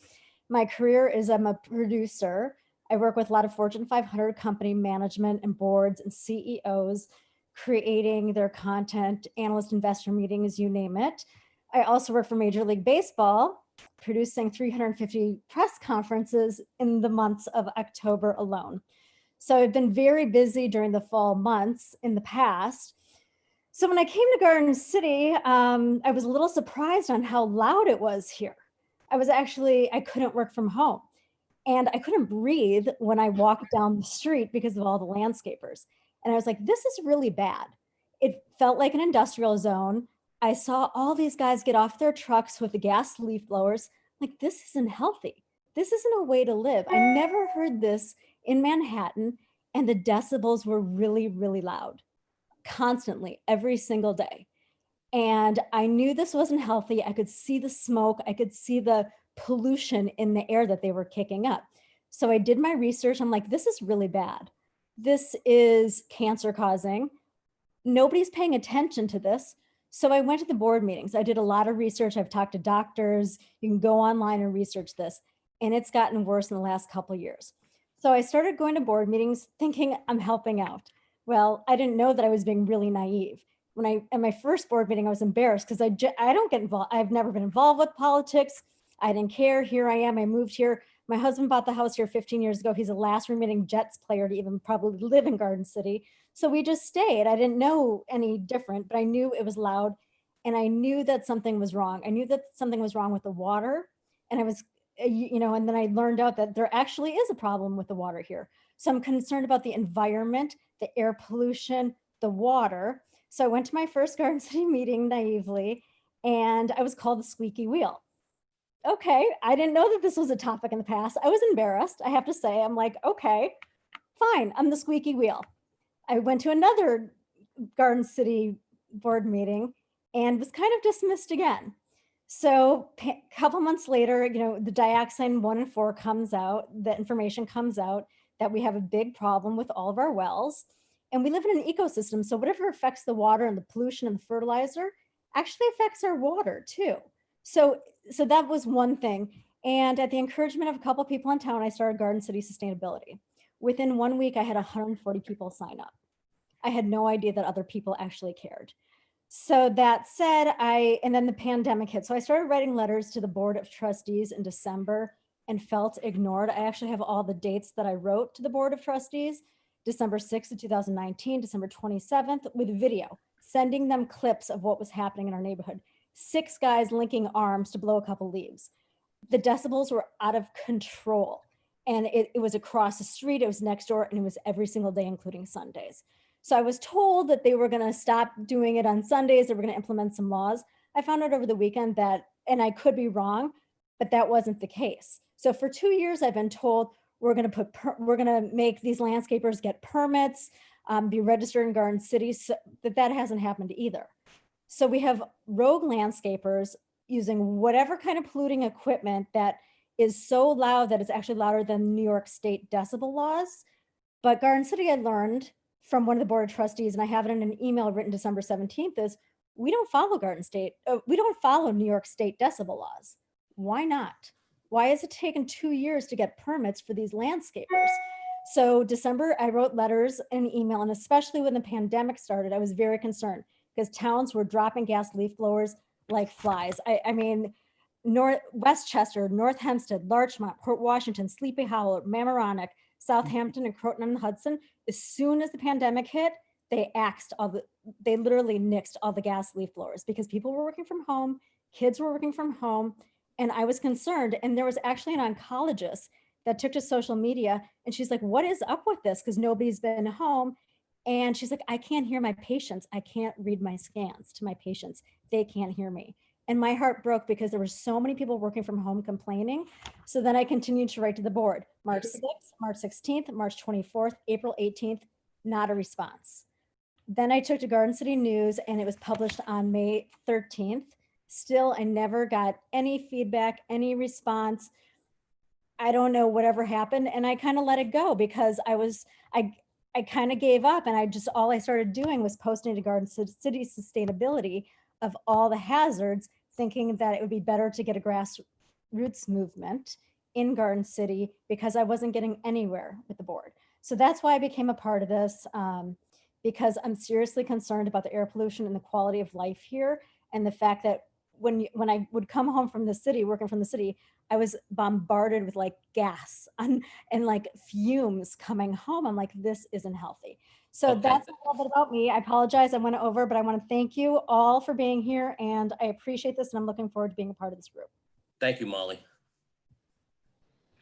My career is I'm a producer. I work with a lot of Fortune 500 company management and boards and CEOs, creating their content, analyst investor meetings, you name it. I also work for Major League Baseball, producing 350 press conferences in the months of October alone. So I've been very busy during the fall months in the past. So when I came to Garden City, I was a little surprised on how loud it was here. I couldn't work from home. And I couldn't breathe when I walked down the street because of all the landscapers. And I was like, this is really bad. It felt like an industrial zone. I saw all these guys get off their trucks with the gas leaf blowers. Like, this isn't healthy. This isn't a way to live. I never heard this in Manhattan. And the decibels were really, really loud, constantly, every single day. And I knew this wasn't healthy. I could see the smoke. I could see the pollution in the air that they were kicking up. So I did my research. I'm like, this is really bad. This is cancer causing. Nobody's paying attention to this. So I went to the board meetings. I did a lot of research. I've talked to doctors. You can go online and research this. And it's gotten worse in the last couple of years. So I started going to board meetings thinking I'm helping out. Well, I didn't know that I was being really naive. At my first board meeting, I was embarrassed because I don't get involved. I've never been involved with politics. I didn't care. Here I am. I moved here. My husband bought the house here 15 years ago. He's the last remaining Jets player to even probably live in Garden City. So we just stayed. I didn't know any different, but I knew it was loud and I knew that something was wrong. I knew that something was wrong with the water. And I was, and then I learned out that there actually is a problem with the water here. So I'm concerned about the environment, the air pollution, the water. So I went to my first Garden City meeting naively, and I was called the squeaky wheel. Okay, I didn't know that this was a topic in the past. I was embarrassed, I have to say. I'm like, okay, fine, I'm the squeaky wheel. I went to another Garden City board meeting and was kind of dismissed again. So a couple months later, the dioxin 1 and 4 comes out, the information comes out that we have a big problem with all of our wells. And we live in an ecosystem. So whatever affects the water and the pollution and the fertilizer actually affects our water too. So that was one thing. And at the encouragement of a couple people in town, I started Garden City Sustainability. Within 1 week, I had 140 people sign up. I had no idea that other people actually cared. So that said, and then the pandemic hit. So I started writing letters to the Board of Trustees in December and felt ignored. I actually have all the dates that I wrote to the Board of Trustees, December 6th of 2019, December 27th, with video, sending them clips of what was happening in our neighborhood. 6 guys linking arms to blow a couple leaves. The decibels were out of control. And it was across the street, it was next door, and it was every single day, including Sundays. So I was told that they were going to stop doing it on Sundays. They were going to implement some laws. I found out over the weekend that, and I could be wrong, but that wasn't the case. So for 2 years, I've been told we're going to make these landscapers get permits, be registered in Garden City. So that hasn't happened either. So we have rogue landscapers using whatever kind of polluting equipment that is so loud that it's actually louder than New York State decibel laws. But Garden City, I learned from one of the Board of Trustees, and I have it in an email written December 17th, is we don't follow we don't follow New York State decibel laws. Why not? Why has it taken 2 years to get permits for these landscapers? So December, I wrote letters and email, and especially when the pandemic started, I was very concerned because towns were dropping gas leaf blowers like flies. I mean, Westchester, North Hempstead, Larchmont, Port Washington, Sleepy Hollow, Mamaroneck, Southampton, and Croton-on-the-Hudson. As soon as the pandemic hit, they literally nixed all the gas leaf blowers because people were working from home, kids were working from home, and I was concerned. And there was actually an oncologist that took to social media, and she's like, what is up with this? Because nobody's been home. And she's like, I can't hear my patients. I can't read my scans to my patients. They can't hear me. And my heart broke because there were so many people working from home complaining. So then I continued to write to the board, March 6th, March 16th, March 24th, April 18th, not a response. Then I took to Garden City News and it was published on May 13th. Still, I never got any feedback, any response. I don't know whatever happened. And I kind of let it go because I kind of gave up, and all I started doing was posting to Garden City Sustainability of all the hazards, thinking that it would be better to get a grassroots movement in Garden City because I wasn't getting anywhere with the board. So that's why I became a part of this, because I'm seriously concerned about the air pollution and the quality of life here. And the fact that when I would come home from the city, working from the city, I was bombarded with like gas and like fumes coming home. I'm like, this isn't healthy. So Okay. that's a little bit about me. I apologize, I went over, but I want to thank you all for being here, and I appreciate this, and I'm looking forward to being a part of this group. Thank you, Molly.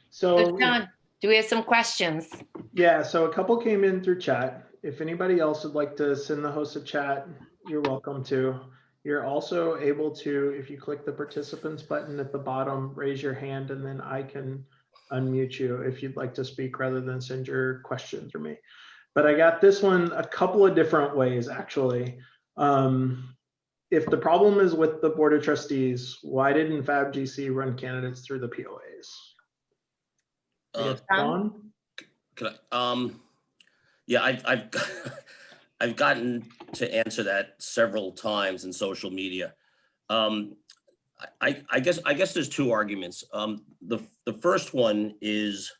So John, do we have some questions? Yeah, so a couple came in through chat. If anybody else would like to send the host a chat, you're welcome to. You're also able to, if you click the participants button at the bottom, raise your hand, and then I can unmute you if you'd like to speak rather than send your question through me. But I got this one a couple of different ways, actually. if the problem is with the Board of Trustees, why didn't FABGC run candidates through the POAs? I guess, John? Can yeah, I've I've gotten to answer that several times in social media. I guess there's two arguments. The first one is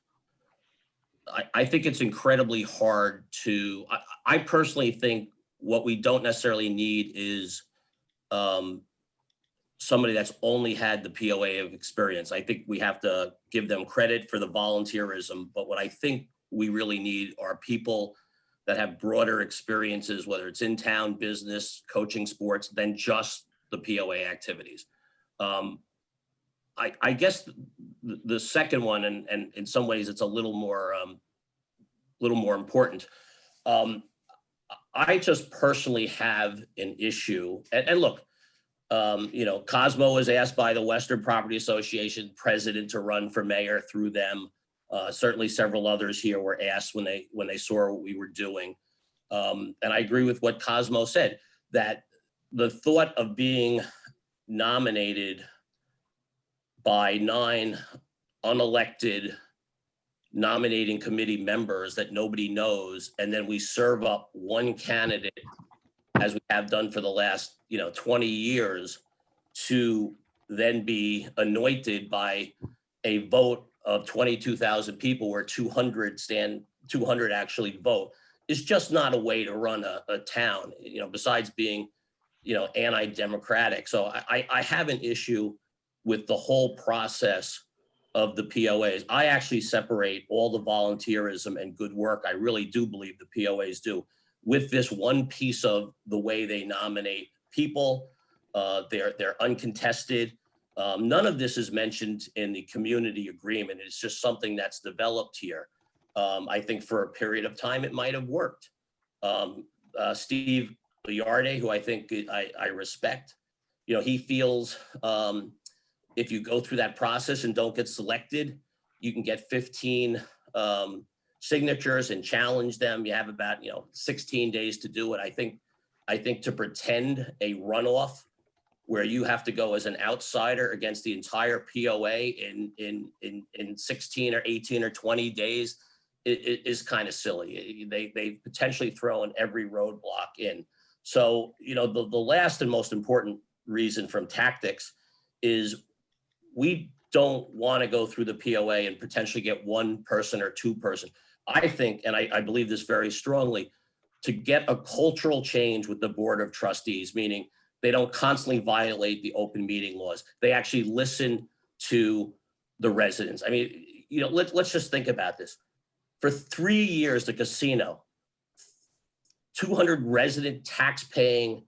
I think it's incredibly hard to. I personally think what we don't necessarily need is somebody that's only had the POA of experience. I think we have to give them credit for the volunteerism, but what I think we really need are people that have broader experiences, whether it's in town, business, coaching, sports, than just the POA activities. I guess the second one, and in some ways it's a little more important. I just personally have an issue, and look, Cosmo was asked by the Western Property Association president to run for mayor through them. Certainly several others here were asked when they saw what we were doing. And I agree with what Cosmo said, that the thought of being nominated by 9 unelected nominating committee members that nobody knows, and then we serve up one candidate, as we have done for the last 20 years, to then be anointed by a vote of 22,000 people where 200 actually vote, is just not a way to run a town, besides being, anti-democratic. So I have an issue with the whole process of the POAs. I actually separate all the volunteerism and good work, I really do believe the POAs do, with this one piece of the way they nominate people. They're uncontested. None of this is mentioned in the community agreement. It's just something that's developed here. I think for a period of time, it might have worked. Steve Liarde, who I think I respect, he feels if you go through that process and don't get selected, you can get 15 signatures and challenge them. You have about 16 days to do it. I think to pretend a runoff where you have to go as an outsider against the entire POA in 16 or 18 or 20 days is kind of silly. They potentially thrown every roadblock in. So, the last and most important reason from tactics is we don't want to go through the POA and potentially get one person or two person. I think, and I believe this very strongly, to get a cultural change with the Board of Trustees, meaning they don't constantly violate the open meeting laws. They actually listen to the residents. I mean, let's just think about this. For 3 years, the casino, 200 resident tax-paying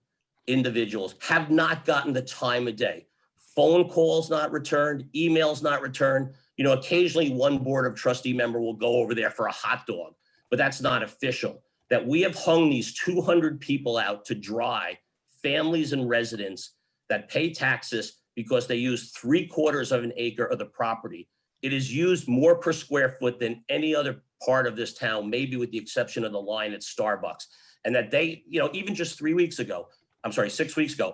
individuals have not gotten the time of day. Phone calls not returned, emails not returned. Occasionally one Board of Trustee member will go over there for a hot dog, but that's not official. That we have hung these 200 people out to dry, families and residents that pay taxes because they use 3/4 of an acre of the property. It is used more per square foot than any other part of this town, maybe with the exception of the line at Starbucks. And that they, even just 6 weeks ago,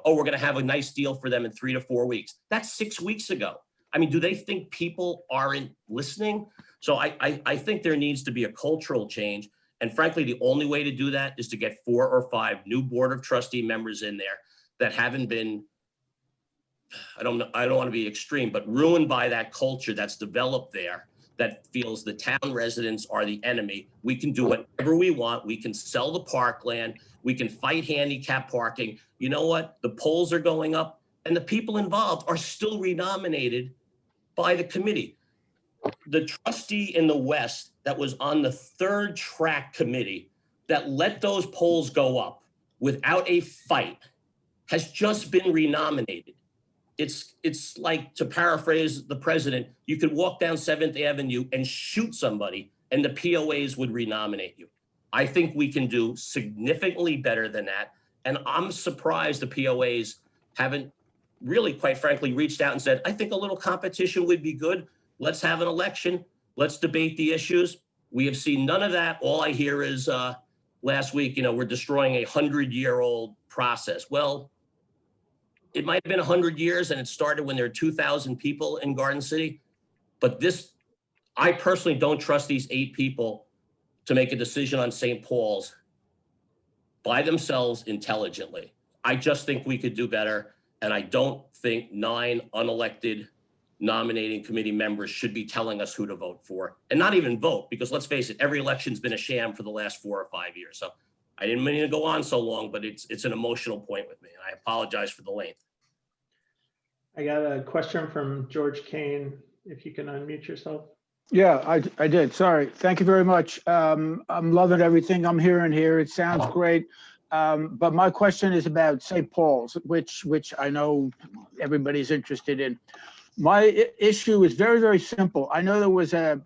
oh, we're going to have a nice deal for them in 3 to 4 weeks. That's 6 weeks ago. I mean, do they think people aren't listening? So I think there needs to be a cultural change. And frankly, the only way to do that is to get 4 or 5 new Board of Trustee members in there that haven't been, I don't want to be extreme, but ruined by that culture that's developed there, that feels the town residents are the enemy. We can do whatever we want. We can sell the parkland. We can fight handicap parking. You know what? The polls are going up and the people involved are still renominated by the committee. The trustee in the West that was on the 3rd track committee that let those polls go up without a fight has just been renominated. It's like, to paraphrase the president, you could walk down 7th Avenue and shoot somebody and the POAs would renominate you. I think we can do significantly better than that. And I'm surprised the POAs haven't really, quite frankly, reached out and said, I think a little competition would be good. Let's have an election. Let's debate the issues. We have seen none of that. All I hear is last week, we're destroying a 100-year-old process. Well, it might have been 100 years and it started when there were 2,000 people in Garden City. But this, I personally don't trust these 8 people to make a decision on St. Paul's by themselves intelligently. I just think we could do better. And I don't think 9 unelected nominating committee members should be telling us who to vote for, and not even vote, because let's face it, every election's been a sham for the last 4 or 5 years. So I didn't mean to go on so long, but it's an emotional point with me, and I apologize for the length. I got a question from George Kane. If you can unmute yourself. Yeah, I did. Sorry. Thank you very much. I'm loving everything I'm hearing here. It sounds great. But my question is about St. Paul's, which I know everybody's interested in. My issue is very, very simple. I know there was a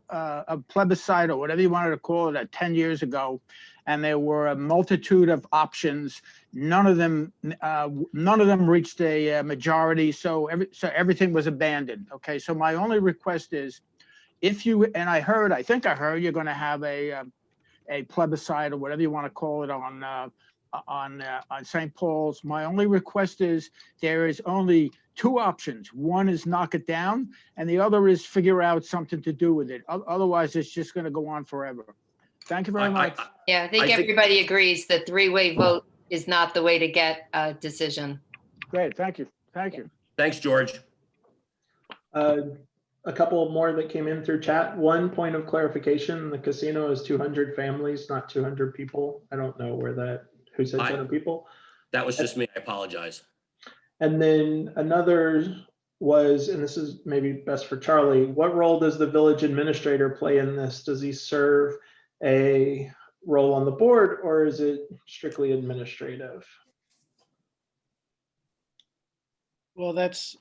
plebiscite or whatever you wanted to call it 10 years ago, and there were a multitude of options. None of them reached a majority, so everything was abandoned. Okay, so my only request is, if you, and I think I heard you're going to have a plebiscite or whatever you want to call it on St. Paul's. My only request is there is only 2 options. One is knock it down, and the other is figure out something to do with it. Otherwise, it's just going to go on forever. Thank you very much. Yeah, I think everybody agrees that 3-way vote is not the way to get a decision. Great, thank you. Thank you. Thanks, George. A couple more that came in through chat. One point of clarification, the casino is 200 families, not 200 people. I don't know who said 200 people. That was just me. I apologize. And then another was, and this is maybe best for Charlie, what role does the village administrator play in this? Does he serve a role on the board, or is it strictly administrative? Well, that's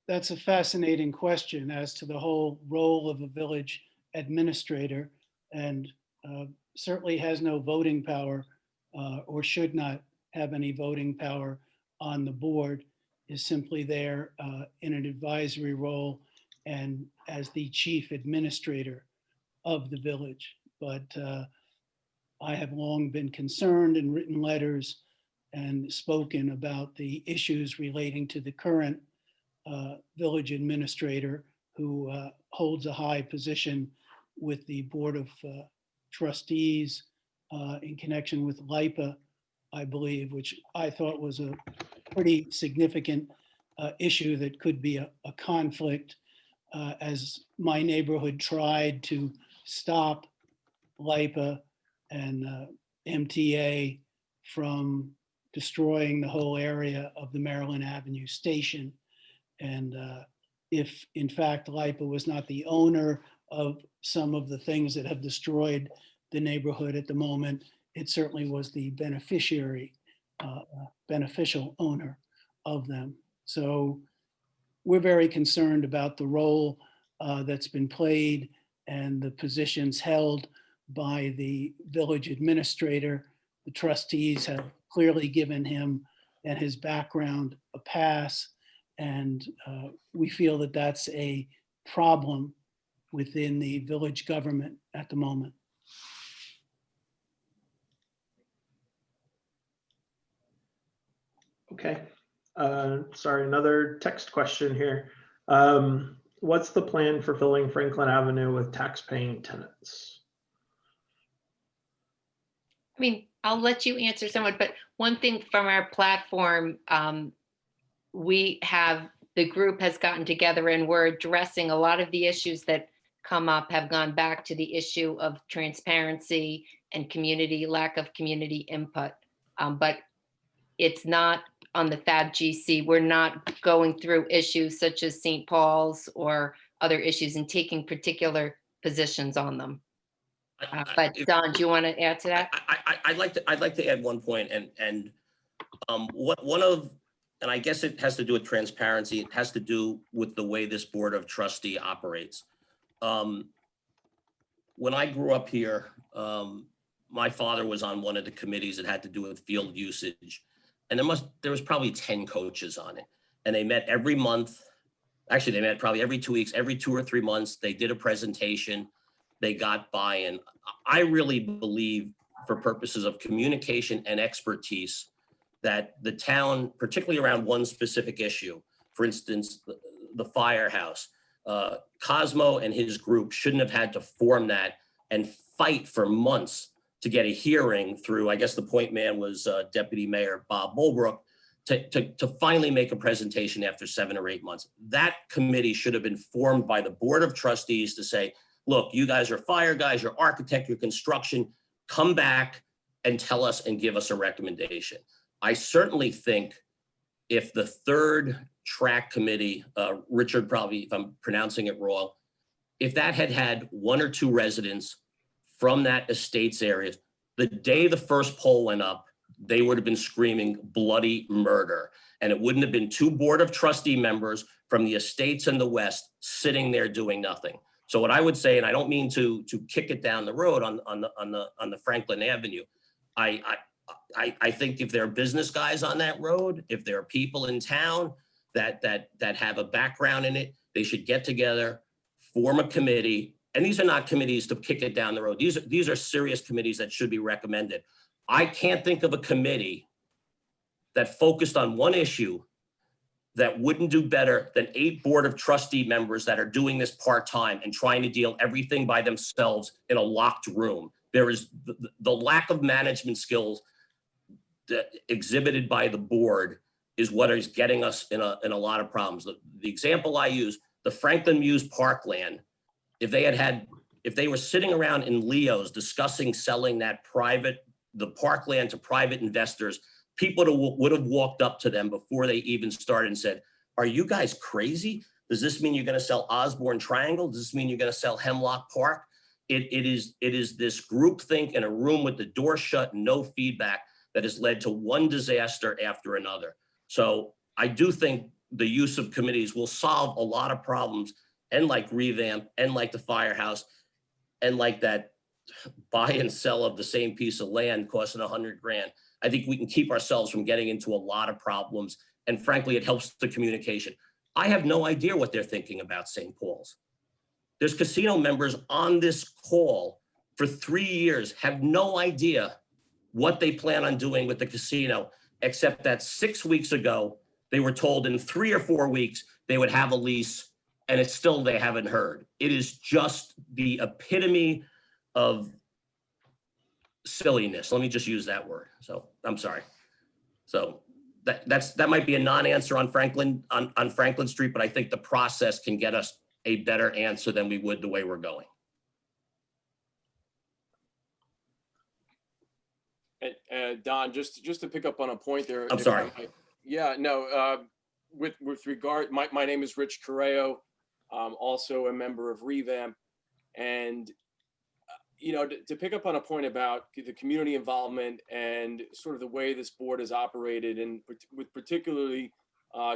a fascinating question as to the whole role of a village administrator, and certainly has no voting power or should not have any voting power on the board, is simply there in an advisory role and as the chief administrator of the village. But I have long been concerned and written letters and spoken about the issues relating to the current village administrator, who holds a high position with the Board of Trustees in connection with LIPA, I believe, which I thought was a pretty significant issue that could be a conflict, as my neighborhood tried to stop LIPA and MTA from destroying the whole area of the Maryland Avenue station. And if in fact LIPA was not the owner of some of the things that have destroyed the neighborhood at the moment, it certainly was the beneficial owner of them. So we're very concerned about the role that's been played and the positions held by the village administrator. The trustees have clearly given him and his background a pass, and we feel that that's a problem within the village government at the moment. Okay. Sorry, another text question here. What's the plan for filling Franklin Avenue with tax-paying tenants? I mean, I'll let you answer somewhat, but one thing from our platform, the group has gotten together and we're addressing a lot of the issues that come up have gone back to the issue of transparency and lack of community input. But it's not on the FABGC. We're not going through issues such as St. Paul's or other issues and taking particular positions on them. But Don, do you want to add to that? I'd like to add one point, and I guess it has to do with transparency. It has to do with the way this Board of Trustee operates. When I grew up here, my father was on one of the committees that had to do with field usage, and there was probably 10 coaches on it, and they met every month. Actually, they met probably every 2 weeks, every 2 or 3 months. They did a presentation. They got buy-in. I really believe, for purposes of communication and expertise, that the town, particularly around one specific issue, for instance, the firehouse, Cosmo and his group shouldn't have had to form that and fight for months to get a hearing through, I guess the point man was Deputy Mayor Bob Bulbrook, to finally make a presentation after 7 or 8 months. That committee should have been formed by the Board of Trustees to say, look, you guys are fire guys, you're architect, you're construction, come back and tell us and give us a recommendation. I certainly think if the third track committee, Richard, probably if I'm pronouncing it wrong, if that had had 1 or 2 residents from that estates area, the day the first poll went up, they would have been screaming bloody murder. And it wouldn't have been 2 Board of Trustee members from the estates in the West sitting there doing nothing. So what I would say, and I don't mean to kick it down the road on the Franklin Avenue, I think if there are business guys on that road, if there are people in town that have a background in it, they should get together, form a committee. And these are not committees to kick it down the road. These are serious committees that should be recommended. I can't think of a committee that focused on one issue that wouldn't do better than 8 Board of Trustee members that are doing this part-time and trying to deal everything by themselves in a locked room. There is the lack of management skills that exhibited by the board is what is getting us in a lot of problems. The example I use, the Franklin Muse Parkland, if they were sitting around in Leo's discussing selling the parkland to private investors, people would have walked up to them before they even started and said, are you guys crazy? Does this mean you're going to sell Osborne Triangle? Does this mean you're going to sell Hemlock Park? It is this groupthink in a room with the door shut, no feedback, that has led to one disaster after another. So I do think the use of committees will solve a lot of problems, and like revamp, and like the firehouse, and like that buy and sell of the same piece of land costing $100 grand. I think we can keep ourselves from getting into a lot of problems. And frankly, it helps the communication. I have no idea what they're thinking about St. Paul's. There's casino members on this call for 3 years, have no idea what they plan on doing with the casino, except that 6 weeks ago, they were told in 3 or 4 weeks, they would have a lease, and it's still, they haven't heard. It is just the epitome of silliness. Let me just use that word. So I'm sorry. So that might be a non-answer on Franklin Street, but I think the process can get us a better answer than we would the way we're going. And Don, just to pick up on a point there. I'm sorry. Yeah, no, with regard, my name is Rich Correo. I'm also a member of Revamp. And, you know, to pick up on a point about the community involvement and sort of the way this board is operated, and with particularly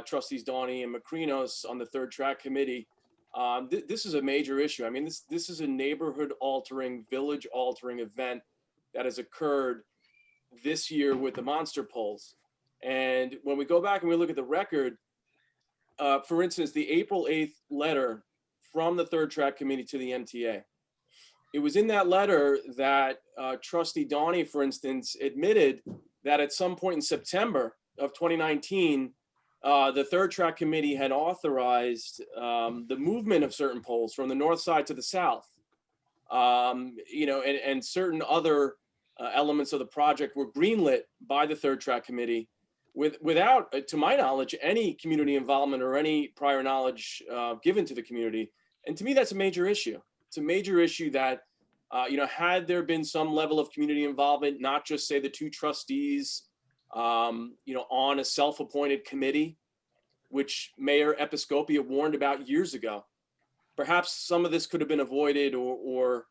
trustees Donnie and Macrinos on the third track committee, this is a major issue. I mean, this is a neighborhood altering, village altering event that has occurred this year with the monster polls. And when we go back and we look at the record, for instance, the April 8th letter from the third track committee to the MTA, it was in that letter that trustee Donnie, for instance, admitted that at some point in September of 2019, the third track committee had authorized the movement of certain poles from the north side to the south, you know, and certain other elements of the project were greenlit by the third track committee without, to my knowledge, any community involvement or any prior knowledge given to the community. And to me, that's a major issue. It's a major issue that, you know, had there been some level of community involvement, not just say the 2 trustees, you know, on a self-appointed committee, which Mayor Episcopia warned about years ago, perhaps some of this could have been avoided or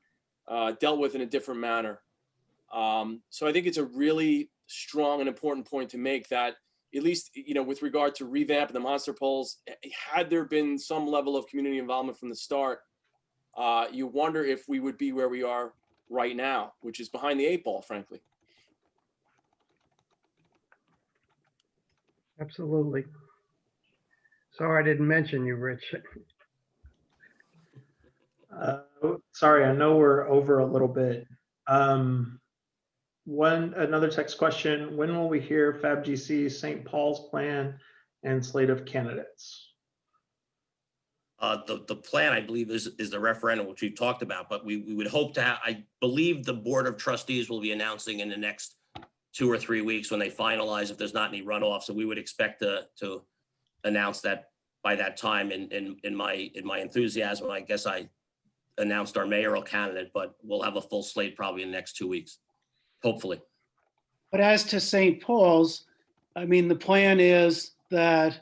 dealt with in a different manner. So I think it's a really strong and important point to make, that at least, you know, with regard to Revamp and the monster polls, had there been some level of community involvement from the start, you wonder if we would be where we are right now, which is behind the 8 ball, frankly. Absolutely. Sorry, I didn't mention you, Rich. Sorry, I know we're over a little bit. Another text question, when will we hear FABGC St. Paul's plan and slate of candidates? The plan, I believe, is the referendum, which we've talked about, but we would hope to have, I believe the Board of Trustees will be announcing in the next 2 or 3 weeks when they finalize if there's not any runoff. So we would expect to announce that by that time. In my enthusiasm, I guess I announced our mayoral candidate, but we'll have a full slate probably in the next 2 weeks, hopefully. But as to St. Paul's, I mean, the plan is that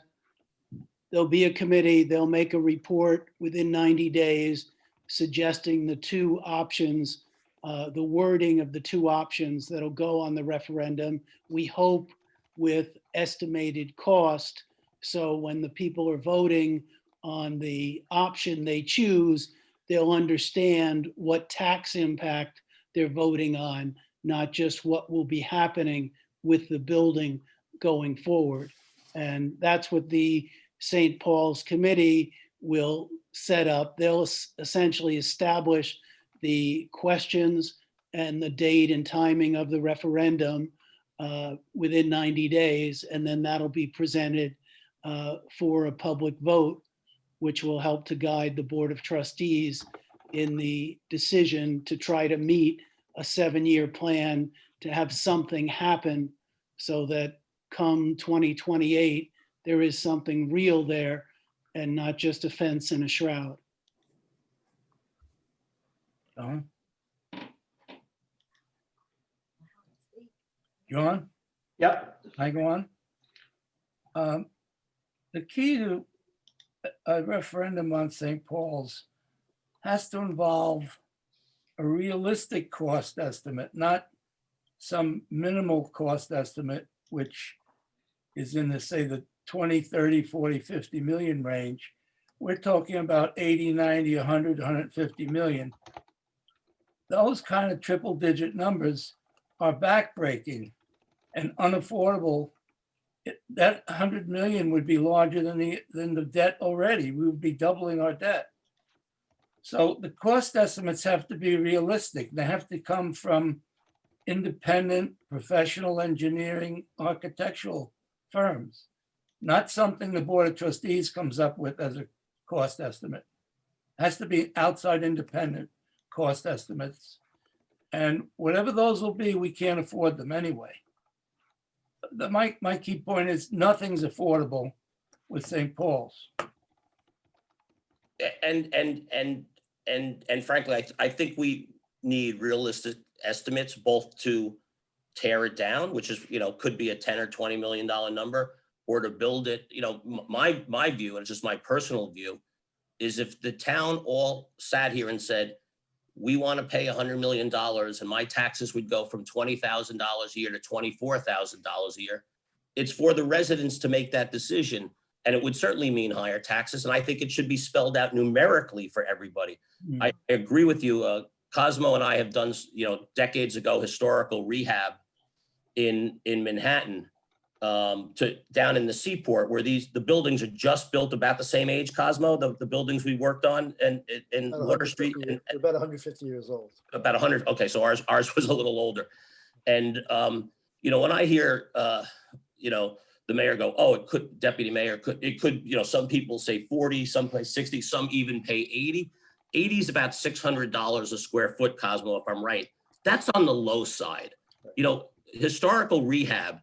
there'll be a committee, they'll make a report within 90 days suggesting the two options, the wording of the two options that'll go on the referendum. We hope with estimated cost. So when the people are voting on the option they choose, they'll understand what tax impact they're voting on, not just what will be happening with the building going forward. And that's what the St. Paul's Committee will set up. They'll essentially establish the questions and the date and timing of the referendum within 90 days, and then that'll be presented for a public vote, which will help to guide the Board of Trustees in the decision to try to meet a 7-year plan to have something happen so that come 2028, there is something real there and not just a fence and a shroud. John? John, Yep. I go on? The key to a referendum on St. Paul's has to involve a realistic cost estimate, not some minimal cost estimate, which is in the, say, the 20, 30, 40, 50 million range. We're talking about 80, 90, 100, 150 million. Those kind of triple digit numbers are backbreaking and unaffordable. That 100 million would be larger than the debt already. We would be doubling our debt. So the cost estimates have to be realistic. They have to come from independent professional engineering architectural firms, not something the Board of Trustees comes up with as a cost estimate. It has to be outside independent cost estimates. And whatever those will be, we can't afford them anyway. My key point is nothing's affordable with St. Paul's. And frankly, I think we need realistic estimates both to tear it down, which is, could be a 10 or $20 million number, or to build it. My view, and it's just my personal view, is if the town all sat here and said, we want to pay $100 million and my taxes would go from $20,000 a year to $24,000 a year, it's for the residents to make that decision. And it would certainly mean higher taxes. And I think it should be spelled out numerically for everybody. I agree with you. Cosmo and I have done, decades ago, historical rehab in Manhattan, down in the Seaport, where the buildings are just built about the same age, Cosmo, the buildings we worked on and in Water Street. They're about 150 years old. About 100. Okay, so ours was a little older. And when I hear the mayor go, oh, it could, deputy mayor it could, some people say 40, some place 60, some even pay 80. 80 is about $600 a square foot, Cosmo, if I'm right. That's on the low side. Historical rehab,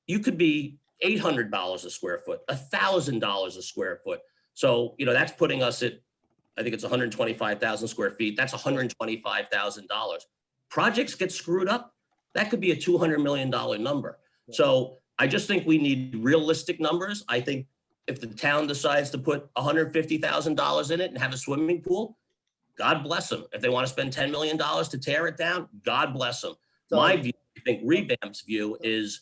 you could be $800 a square foot, $1,000 a square foot. So, that's putting us at, I think it's 125,000 square feet. That's $125,000. Projects get screwed up. That could be a $200 million number. So I just think we need realistic numbers. I think if the town decides to put $150,000 in it and have a swimming pool, God bless them. If they want to spend $10 million to tear it down, God bless them. My view, I think Revamp's view is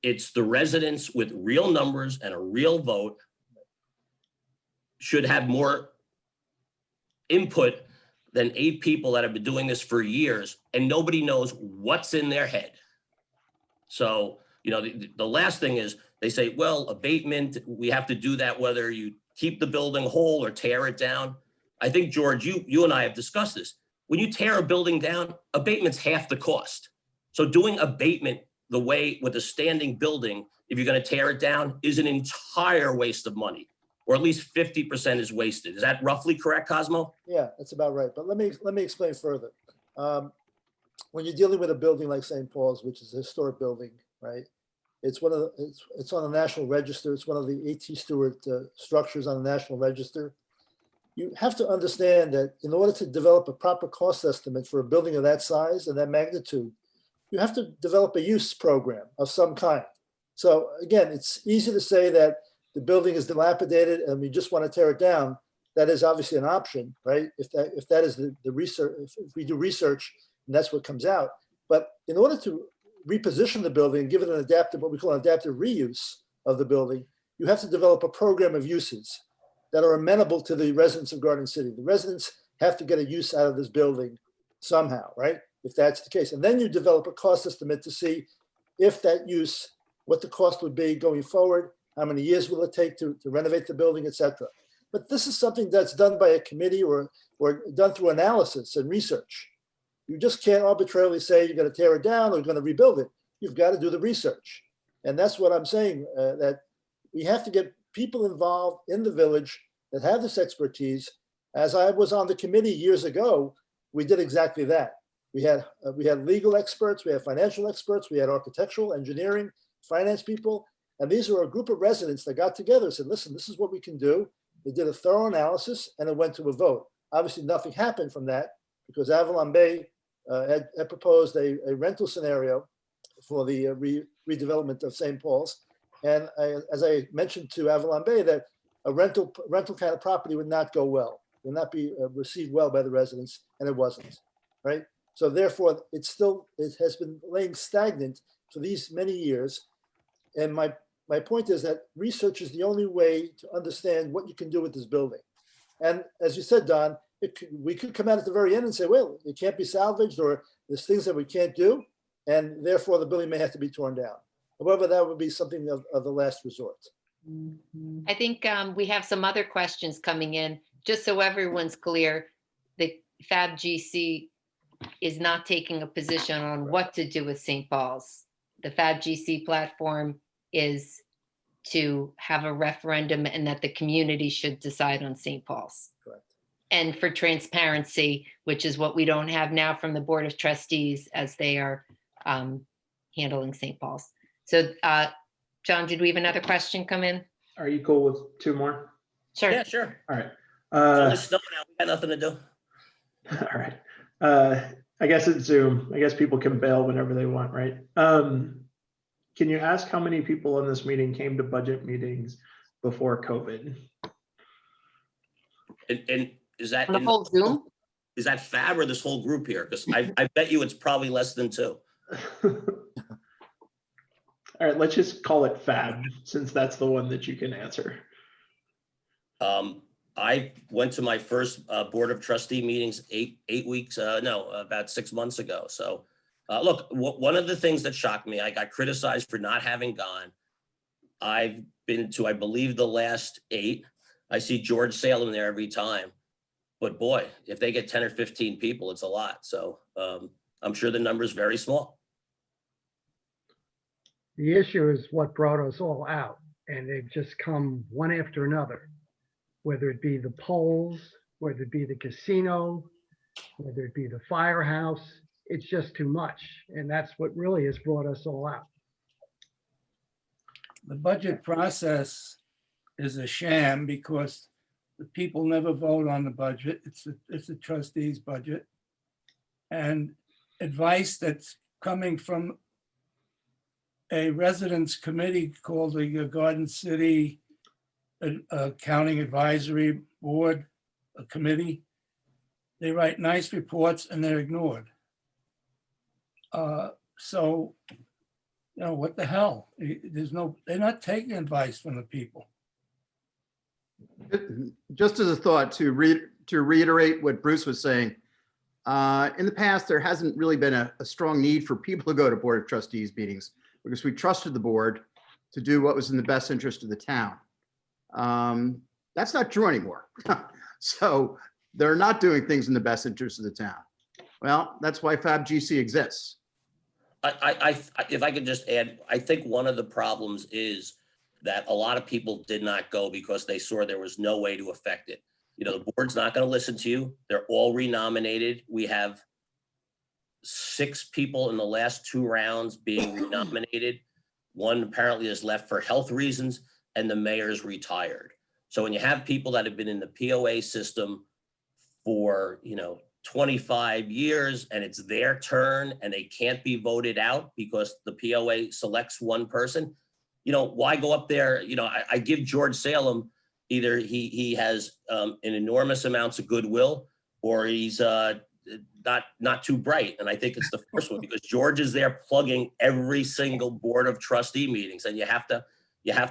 it's the residents with real numbers and a real vote should have more input than 8 people that have been doing this for years and nobody knows what's in their head. So, the last thing is they say, well, abatement, we have to do that whether you keep the building whole or tear it down. I think, George, you and I have discussed this. When you tear a building down, abatement's half the cost. So doing abatement the way with a standing building, if you're going to tear it down, is an entire waste of money, or at least 50% is wasted. Is that roughly correct, Cosmo? Yeah, that's about right. But let me explain further. When you're dealing with a building like St. Paul's, which is a historic building, right? It's one of the, it's on the National Register. It's one of the A.T. Stewart structures on the National Register. You have to understand that in order to develop a proper cost estimate for a building of that size and that magnitude, you have to develop a use program of some kind. So again, it's easy to say that the building is dilapidated and we just want to tear it down. That is obviously an option, right? If that is the research, if we do research and that's what comes out. But in order to reposition the building and give it an adaptive, what we call an adaptive reuse of the building, you have to develop a program of uses that are amenable to the residents of Garden City. The residents have to get a use out of this building somehow, right? If that's the case. And then you develop a cost estimate to see if that use, what the cost would be going forward, how many years will it take to renovate the building, et cetera. But this is something that's done by a committee or done through analysis and research. You just can't arbitrarily say you're going to tear it down or you're going to rebuild it. You've got to do the research. And that's what I'm saying, that we have to get people involved in the village that have this expertise. As I was on the committee years ago, we did exactly that. We had legal experts, we had financial experts, we had architectural, engineering, finance people. And these were a group of residents that got together and said, listen, this is what we can do. They did a thorough analysis and it went to a vote. Obviously, nothing happened from that because Avalon Bay had proposed a rental scenario for the redevelopment of St. Paul's. And as I mentioned to Avalon Bay, that a rental kind of property would not go well, would not be received well by the residents, and it wasn't, right? So therefore, it has been laying stagnant for these many years. And my point is that research is the only way to understand what you can do with this building. And as you said, Don, we could come out at the very end and say, well, it can't be salvaged or there's things that we can't do. And therefore, the building may have to be torn down. However, that would be something of the last resort. I think we have some other questions coming in. Just so everyone's clear, the FABGC is not taking a position on what to do with St. Paul's. The FABGC platform is to have a referendum and that the community should decide on St. Paul's. Correct. And for transparency, which is what we don't have now from the Board of Trustees as they are handling St. Paul's. So, John, did we have another question come in? Are you cool with two more? Sure. Yeah, sure. All right. It's snowing out. We got nothing to do. All right. I guess it's Zoom. I guess people can bail whenever they want, right? Can you ask how many people in this meeting came to budget meetings before COVID? And is that On the whole Zoom? is that Fab or this whole group here? Because I bet you it's probably less than 2. All right, let's just call it Fab since that's the one that you can answer. I went to my first Board of Trustee meetings about 6 months ago. So look, one of the things that shocked me, I got criticized for not having gone. I've been to, I believe, the last 8. I see George Salem there every time. But boy, if they get 10 or 15 people, it's a lot. So I'm sure the number is very small. The issue is what brought us all out, and they've just come one after another, whether it be the polls, whether it be the casino, whether it be the firehouse. It's just too much. And that's what really has brought us all out. The budget process is a sham because the people never vote on the budget. It's the trustees' budget. And advice that's coming from a residents committee called the Garden City Accounting Advisory Board, a committee. They write nice reports and they're ignored. So, you know, what the hell? They're not taking advice from the people. Just as a thought to reiterate what Bruce was saying, in the past, there hasn't really been a strong need for people to go to Board of Trustees meetings because we trusted the board to do what was in the best interest of the town. That's not true anymore. So they're not doing things in the best interest of the town. Well, that's why FABGC exists. if I could just add, I think one of the problems is that a lot of people did not go because they saw there was no way to affect it. You know, the board's not going to listen to you. They're all renominated. We have 6 people in the last 2 rounds being renominated. One apparently is left for health reasons, and the mayor's retired. So when you have people that have been in the POA system for, 25 years and it's their turn and they can't be voted out because the POA selects one person, why go up there? I give George Salem, either he has an enormous amounts of goodwill or he's not too bright. And I think it's the first one because George is there plugging every single board of trustee meetings. And you have to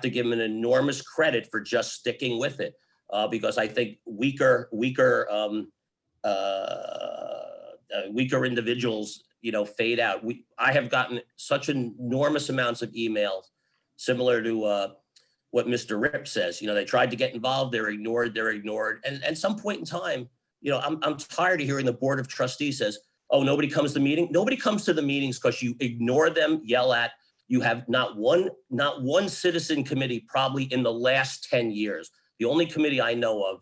give him an enormous credit for just sticking with it. Because I think weaker individuals, fade out. I have gotten such enormous amounts of emails similar to what Mr. Rip says. They tried to get involved, they're ignored. And at some point in time, I'm tired of hearing the board of trustees says, oh, nobody comes to the meeting. Nobody comes to the meetings because you ignore them, yell at. You have not one citizen committee probably in the last 10 years. The only committee I know of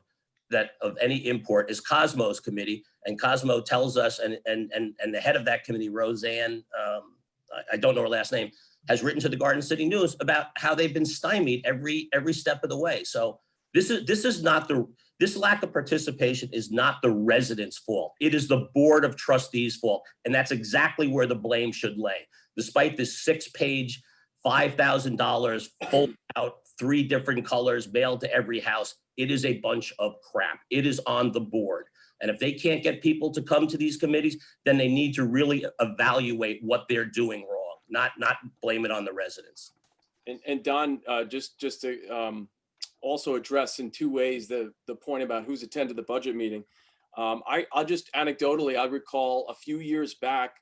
that of any import is Cosmo's committee, and Cosmo tells us, and the head of that committee, Roseanne, I don't know her last name, has written to the Garden City News about how they've been stymied every step of the way. So this lack of participation is not the residents' fault. It is the Board of Trustees' fault, and that's exactly where the blame should lay. Despite this 6-page, $5,000 fold out, 3 different colors mailed to every house, it is a bunch of crap. It is on the board. And if they can't get people to come to these committees, then they need to really evaluate what they're doing wrong, not blame it on the residents. And Don, just to also address in 2 ways the point about who's attended the budget meeting. I'll just anecdotally, I recall a few years back,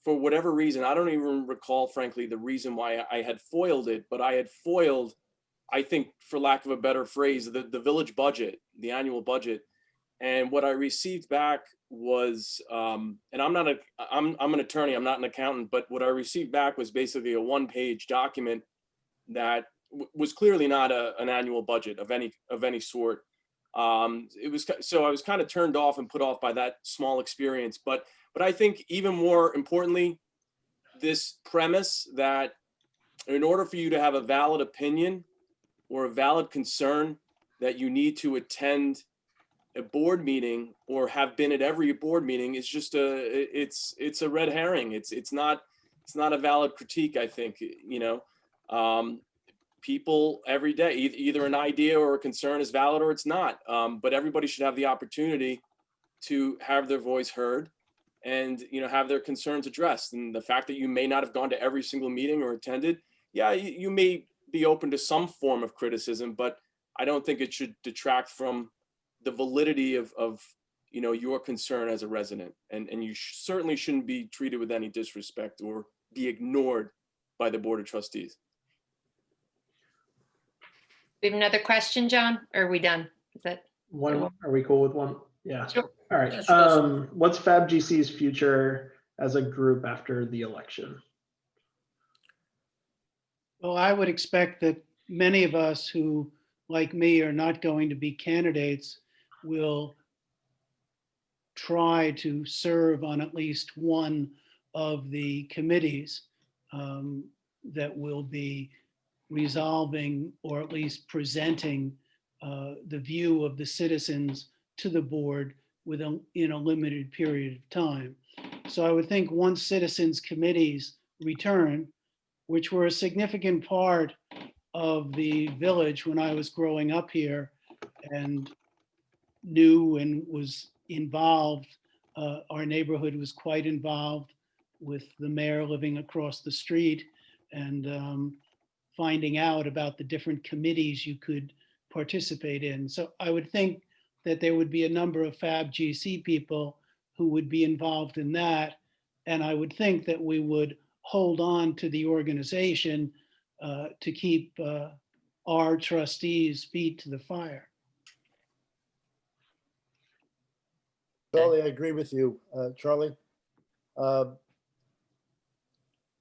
for whatever reason, I don't even recall, frankly, the reason why I had foiled it, but I had foiled, I think, for lack of a better phrase, the village budget, the annual budget. And what I received back was, and I'm an attorney, I'm not an accountant, but what I received back was basically a 1-page document that was clearly not an annual budget of any sort. So I was kind of turned off and put off by that small experience. But I think even more importantly, this premise that in order for you to have a valid opinion or a valid concern, that you need to attend a board meeting or have been at every board meeting is just it's a red herring. It's not a valid critique, I think. People every day, either an idea or a concern is valid or it's not. But everybody should have the opportunity to have their voice heard and have their concerns addressed. And the fact that you may not have gone to every single meeting or attended, yeah, you may be open to some form of criticism, but I don't think it should detract from the validity of your concern as a resident. And you certainly shouldn't be treated with any disrespect or be ignored by the Board of Trustees. We have another question, John, or are we done? Is that One, are we cool with one? Yeah. Sure. All right. Yeah, sure. What's FABGC's future as a group after the election? Well, I would expect that many of us who, like me, are not going to be candidates will try to serve on at least one of the committees that will be resolving or at least presenting the view of the citizens to the board in a limited period of time. So I would think once citizens committees return, which were a significant part of the village when I was growing up here and knew and was involved, our neighborhood was quite involved with the mayor living across the street and finding out about the different committees you could participate in. So I would think that there would be a number of FABGC people who would be involved in that. And I would think that we would hold on to the organization to keep our trustees' feet to the fire. Charlie, I agree with you, Charlie.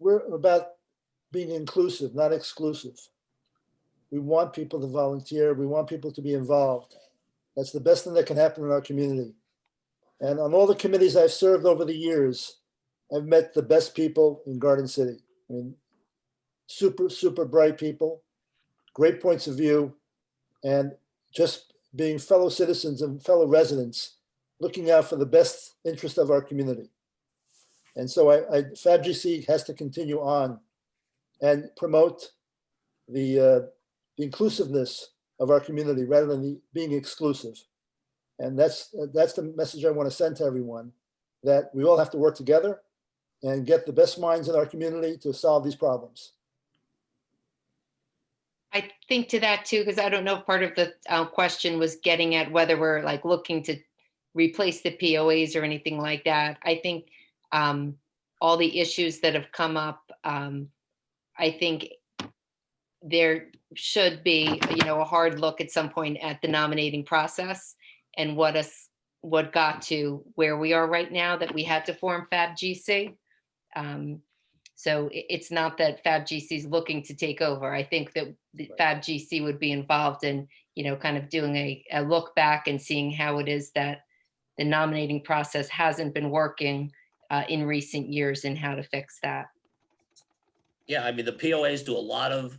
we're about being inclusive, not exclusive. We want people to volunteer. We want people to be involved. That's the best thing that can happen in our community. And on all the committees I've served over the years, I've met the best people in Garden City. I mean, super, super bright people, great points of view, and just being fellow citizens and fellow residents, looking out for the best interest of our community. And so FABGC has to continue on and promote the inclusiveness of our community rather than being exclusive. And that's the message I want to send to everyone, that we all have to work together and get the best minds in our community to solve these problems. I think to that too, because I don't know if part of the question was getting at whether we're like looking to replace the POAs or anything like that. I think all the issues that have come up, I think there should be, a hard look at some point at the nominating process and what got to where we are right now, that we had to form FABGC. So it's not that FABGC is looking to take over. I think that the FABGC would be involved in, kind of doing a look back and seeing how it is that the nominating process hasn't been working in recent years and how to fix that. Yeah, I mean, the POAs do a lot of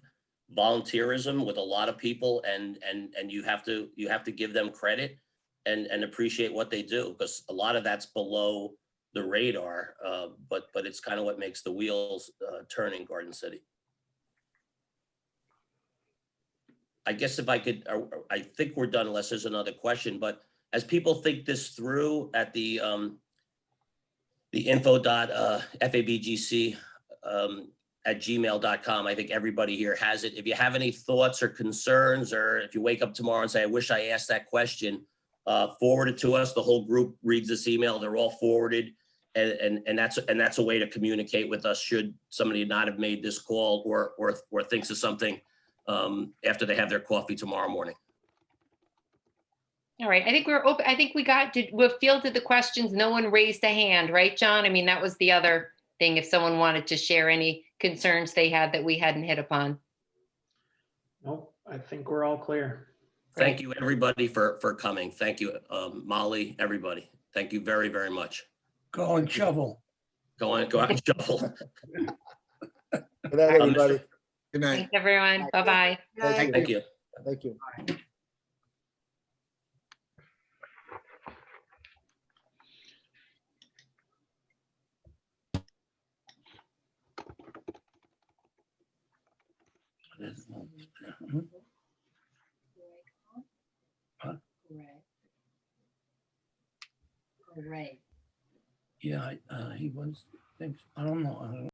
volunteerism with a lot of people, and you have to give them credit and appreciate what they do, because a lot of that's below the radar, but it's kind of what makes the wheels turn in Garden City. I guess if I could, I think we're done unless there's another question, but as people think this through at the info.fabgc at gmail.com, I think everybody here has it. If you have any thoughts or concerns, or if you wake up tomorrow and say, I wish I asked that question, forward it to us. The whole group reads this email. They're all forwarded. And that's a way to communicate with us should somebody not have made this call or thinks of something after they have their coffee tomorrow morning. All right, I think we're open. I think we fielded the questions. No one raised a hand, right, John? I mean, that was the other thing. If someone wanted to share any concerns they had that we hadn't hit upon. Nope, I think we're all clear. Thank you, everybody, for coming. Thank you, Molly, everybody. Thank you very, very much. Go and shovel. Go out and shuffle. Good night, everybody. Good night. Thanks, everyone. Bye-bye. Thank you. Thank you. Right. Yeah, he was, I don't know.